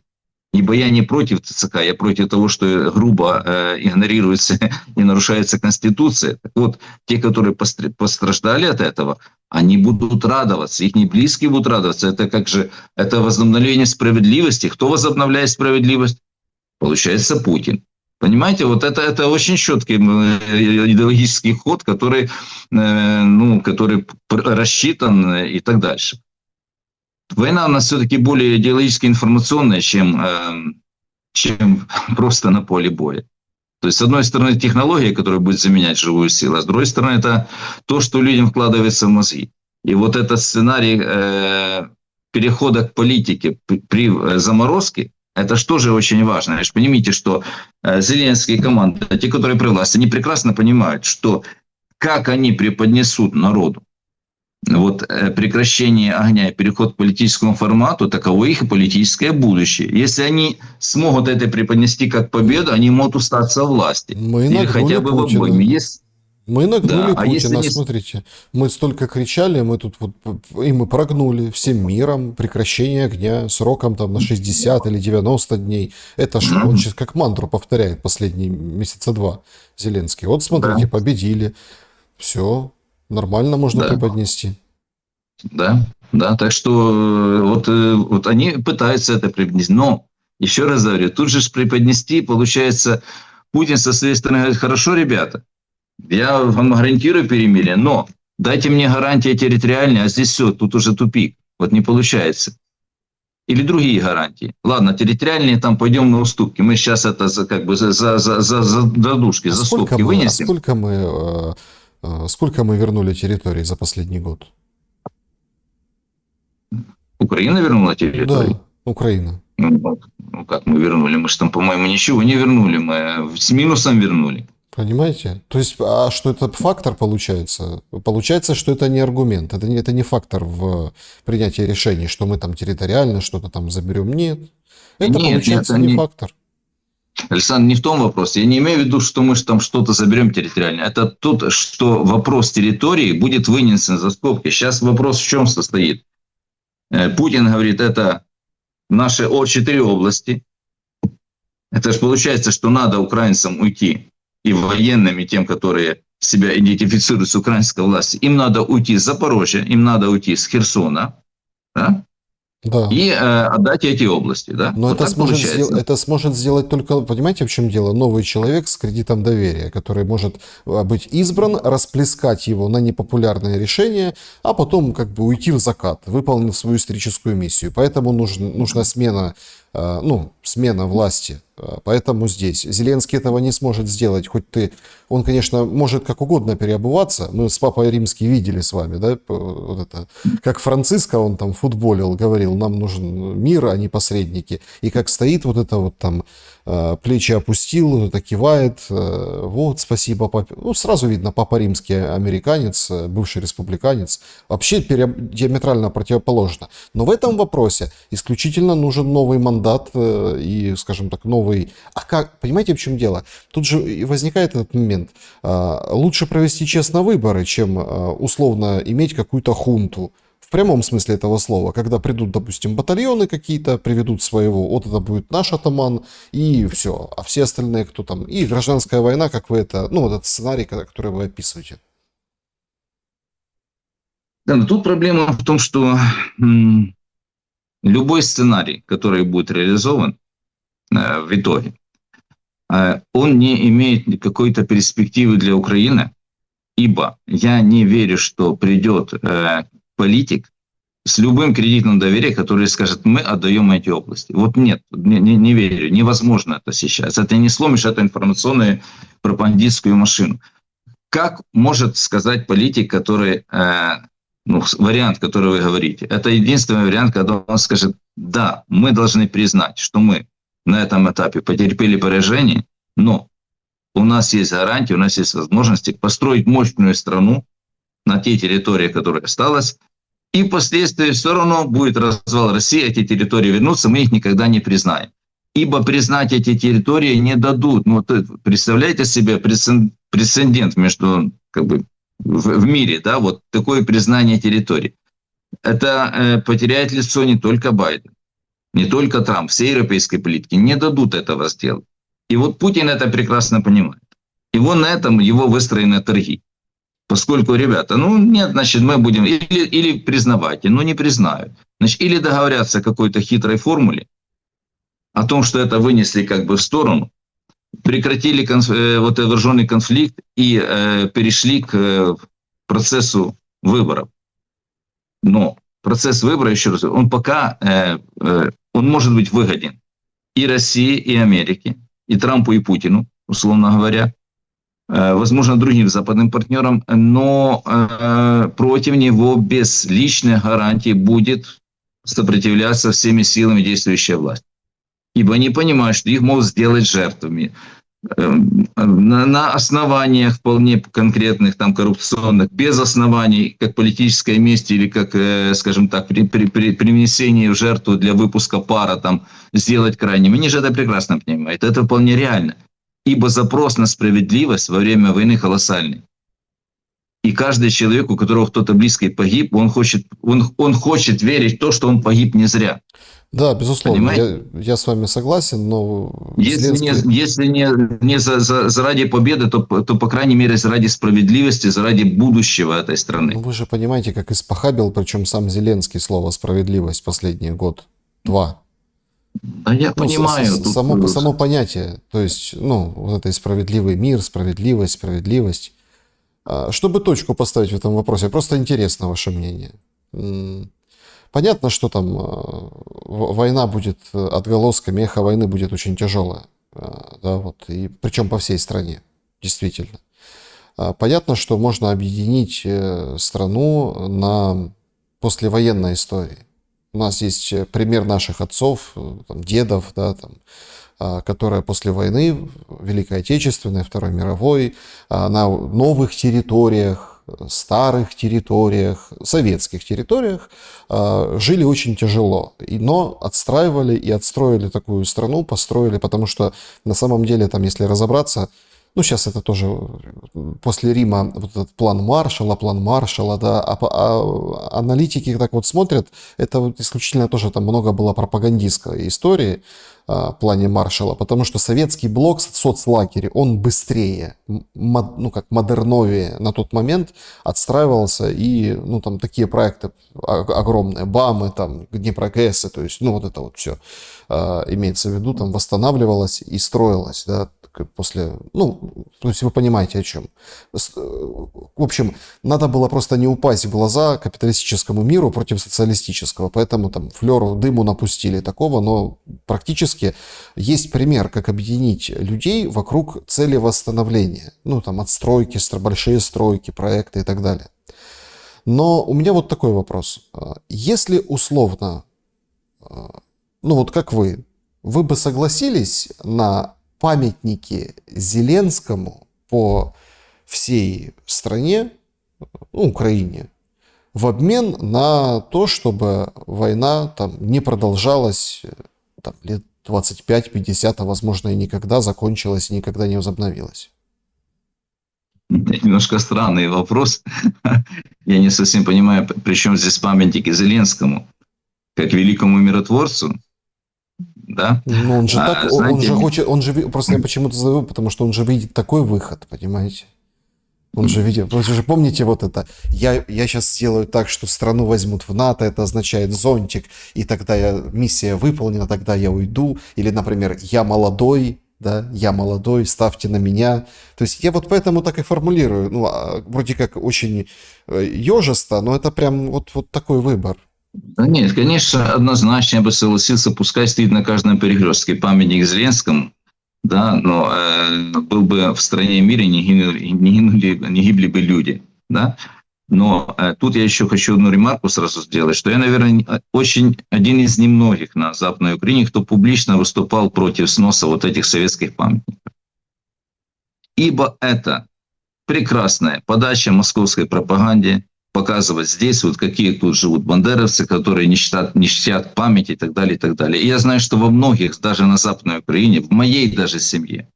Ибо я не против ТЦК, я против того, что грубо игнорируется и нарушается Конституция. Так вот, те, которые пострадали от этого, они будут радоваться, их близкие будут радоваться. Это возобновление справедливости. Кто возобновляет справедливость? Получается Путин. Понимаете, вот это очень четкий идеологический ход, который рассчитан и так дальше. Война у нас все-таки более идеологически информационная, чем просто на поле боя. То есть, с одной стороны, технология, которая будет заменять живую силу, а с другой стороны, это то, что людям вкладывается в мозги. И вот этот сценарий перехода к политике при заморозке, это что же очень важно. Поймите, что Зеленский и команда, те, которые при власти, они прекрасно понимают, что как они преподнесут народу прекращение огня и переход к политическому формату, таково их и политическое будущее. Если они смогут это преподнести как победу, они могут остаться в власти. Мы или хотя бы в обойме. Мы нагнули Путина, если смотрите. Мы столько кричали, мы тут и мы прогнули всем миром прекращение огня сроком там на 60 или 90 дней. Это ж он сейчас как мантру повторяет последние месяца 2 Зеленский. Вот смотрите, победили. Все. Нормально можно преподнести. Да, так что вот они пытаются это преподнести. Но, еще раз говорю, тут же преподнести, получается, Путин со своей стороны говорит: хорошо, ребята, я вам гарантирую перемирие, но дайте мне гарантии территориальные, а здесь все, тут уже тупик. Вот не получается. Или другие гарантии. Ладно, территориальные, там пойдем на уступки. Мы сейчас это за додушки, за стопки вынесем. Сколько мы вернули территорий за последний год? Украина вернула территорию? Да, Украина. Ну как мы вернули? Мы же там, по-моему, ничего не вернули. Мы с минусом вернули. Понимаете? То есть, а что это фактор получается? Получается, что это не аргумент. Это не фактор в принятии решений, что мы там территориально что-то там заберем. Нет. Это получается не фактор. Александр, не в том вопрос. Я не имею в виду, что мы там что-то заберем территориально. Это тут, что вопрос территории будет вынесен за скобки. Сейчас вопрос в чем состоит? Путин говорит, это наши 4 области. Это же получается, что надо украинцам уйти, и военным, и тем, которые себя идентифицируют с украинской властью. Им надо уйти с Запорожья, им надо уйти с Херсона. Да? Да. И отдать эти области. Да? Но вот это сможет сделать только, понимаете, в чем дело? Новый человек с кредитом доверия, который может быть избран, расплескать его на непопулярное решение, а потом как бы уйти в закат, выполнив свою историческую миссию. Поэтому нужна смена власти. Поэтому здесь Зеленский этого не сможет сделать. Он, конечно, может как угодно переобуваться. Мы с Папой Римским видели с вами, да, вот это, как Франциско он там футболил, говорил, нам нужен мир, а не посредники. И как стоит вот это вот там, плечи опустил, это кивает, вот, спасибо, папе. Ну, сразу видно, Папа Римский американец, бывший республиканец. Вообще диаметрально противоположно. Но в этом вопросе исключительно нужен новый мандат и, скажем так, новый... А как? Понимаете, в чем дело? Тут же возникает этот момент. Лучше провести честно выборы, чем условно иметь какую-то хунту. В прямом смысле этого слова. Когда придут, допустим, батальоны какие-то, приведут своего, вот это будет наш атаман, и все. А все остальные, кто там... И гражданская война, как вы это... Ну, вот этот сценарий, который вы описываете. Да, но тут проблема в том, что любой сценарий, который будет реализован в итоге, он не имеет какой-то перспективы для Украины, ибо я не верю, что придет политик с любым кредитным доверием, который скажет, мы отдаем эти области. Вот нет, не верю, невозможно это сейчас. Это не сломишь эту информационную пропагандистскую машину. Как может сказать политик, который ну, вариант, который вы говорите, это единственный вариант, когда он скажет, да, мы должны признать, что мы на этом этапе потерпели поражение, но у нас есть гарантии, у нас есть возможности построить мощную страну на те территории, которые осталось, и впоследствии все равно будет развал России, эти территории вернутся, мы их никогда не признаем. Ибо признать эти территории не дадут. Ну, представляете себе прецедент между, как бы, в мире, да, вот такое признание территорий. Это потеряет лицо не только Байден, не только Трамп, всей европейской политики не дадут этого сделать. И вот Путин это прекрасно понимает. И вот на этом его выстроены торги. Поскольку, ребята, ну нет, значит, мы будем или признавать, но не признают. Значит, или договорятся о какой-то хитрой формуле, о том, что это вынесли как бы в сторону, прекратили вот вооруженный конфликт и перешли к процессу выборов. Но процесс выбора, еще раз, он пока он может быть выгоден и России, и Америке, и Трампу, и Путину, условно говоря, возможно, другим западным партнерам, но против него без личных гарантий будет сопротивляться всеми силами действующая власть. Ибо они понимают, что их могут сделать жертвами на основаниях вполне конкретных, там, коррупционных, без оснований, как политической мести или как, скажем так, при принесении в жертву для выпуска пара, там, сделать крайним. Они же это прекрасно понимают. Это вполне реально. Ибо запрос на справедливость во время войны колоссальный. И каждый человек, у которого кто-то близкий погиб, он хочет верить в то, что он погиб не зря. Да, безусловно, я с вами согласен, но... Если не заради победы, то, по крайней мере, заради справедливости, заради будущего этой страны. Ну, вы же понимаете, как испохабил, причем сам Зеленский, слово «справедливость» последний год-два. Да, я понимаю. Само понятие, то есть, ну, вот этой справедливый мир, справедливость. Чтобы точку поставить в этом вопросе, просто интересно ваше мнение. Понятно, что там война будет отголосками, эхо войны будет очень тяжелое, да, вот, и причем по всей стране, действительно. Понятно, что можно объединить страну на послевоенной истории. У нас есть пример наших отцов, там, дедов, да, там, которые после войны, Великой Отечественной, Второй мировой, на новых территориях, старых территориях, советских территориях жили очень тяжело, но отстраивали и отстроили такую страну, построили, потому что на самом деле, там, если разобраться, ну, сейчас это тоже после Рима, вот этот план Маршалла, да, аналитики так вот смотрят, это вот исключительно тоже там много было пропагандистской истории в плане Маршалла, потому что советский блок, соцлагерь, он быстрее, ну, как модерновее на тот момент отстраивался, и, ну, там такие проекты огромные, БАМы, там, Днепрогэсы, то есть, ну, вот это вот все имеется в виду, там восстанавливалось и строилось, да, после, ну, то есть вы понимаете о чем. В общем, надо было просто не упасть в глаза капиталистическому миру против социалистического, поэтому там флёр дыму напустили такого, но практически есть пример, как объединить людей вокруг цели восстановления, ну, там, отстройки, большие стройки, проекты и так далее. Но у меня вот такой вопрос. Если условно, ну, вот как вы бы согласились на памятники Зеленскому по всей стране, ну, Украине, в обмен на то, чтобы война там не продолжалась там, лет 25-50, а возможно и никогда закончилась и никогда не возобновилась? Немножко странный вопрос. Я не совсем понимаю, при чем здесь памятники Зеленскому, как великому миротворцу. Да? Но он же так, знаете, он же хочет, он же, просто я почему-то задаю, потому что он же видит такой выход, понимаете? Он же видит, вы же помните вот это, я сейчас сделаю так, что страну возьмут в НАТО, это означает зонтик, и тогда миссия выполнена, тогда я уйду, или, например, я молодой, да, я молодой, ставьте на меня. То есть я вот поэтому так и формулирую, ну, вроде как очень ёжисто, но это прям вот такой выбор. Да нет, конечно, однозначно я бы согласился, пускай стоит на каждом перекрестке памятник Зеленскому, да, но был бы в стране и мире, не гибли бы люди, да. Но тут я еще хочу одну ремарку сразу сделать, что я, наверное, один из немногих на Западной Украине, кто публично выступал против сноса вот этих советских памятников. Ибо это прекрасная подача московской пропаганде, показывать здесь, вот какие тут живут бандеровцы, которые не чтят память и так далее, и так далее. И я знаю, что во многих, даже на Западной Украине, в моей даже семье,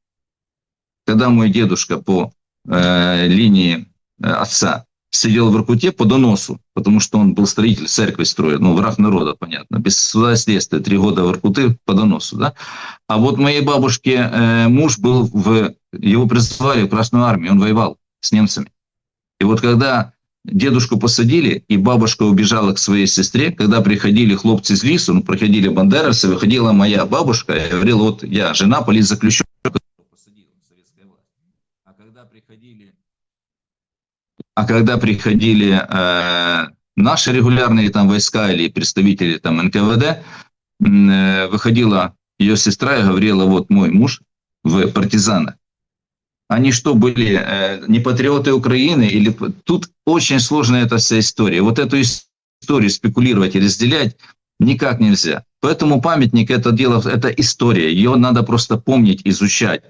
когда мой дедушка по линии отца сидел в Воркуте по доносу, потому что он был строитель, церкви строил, ну, враг народа, понятно, без суда и следствия, 3 года в Воркуты по доносу, да. А вот моей бабушке муж был его призвали в Красную армию, он воевал с немцами. И вот когда дедушку посадили, и бабушка убежала к своей сестре, когда приходили хлопцы из лесу, ну, приходили бандеровцы, выходила моя бабушка, и говорила, вот я, жена политзаключенного, которого посадила советская власть. А когда приходили наши регулярные там войска или представители там НКВД, выходила ее сестра и говорила, вот мой муж в партизанах. Они что, были не патриоты Украины? Или... Тут очень сложная эта вся история. Вот эту историю спекулировать и разделять никак нельзя. Поэтому памятник это дело, это история. Ее надо просто помнить, изучать.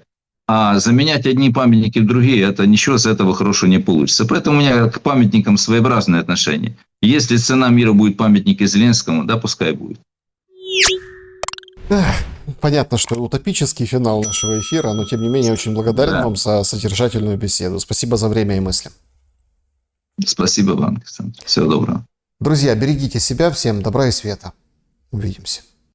А заменять одни памятники в другие, это ничего с этого хорошего не получится. Поэтому у меня к памятникам своеобразное отношение. Если цена мира будет памятники Зеленскому, да, пускай будет. Понятно, что утопический финал нашего эфира, но тем не менее очень благодарен вам за содержательную беседу. Спасибо за время и мысли. Спасибо вам, Александр. Всего доброго. Друзья, берегите себя, всем добра и света. Увидимся.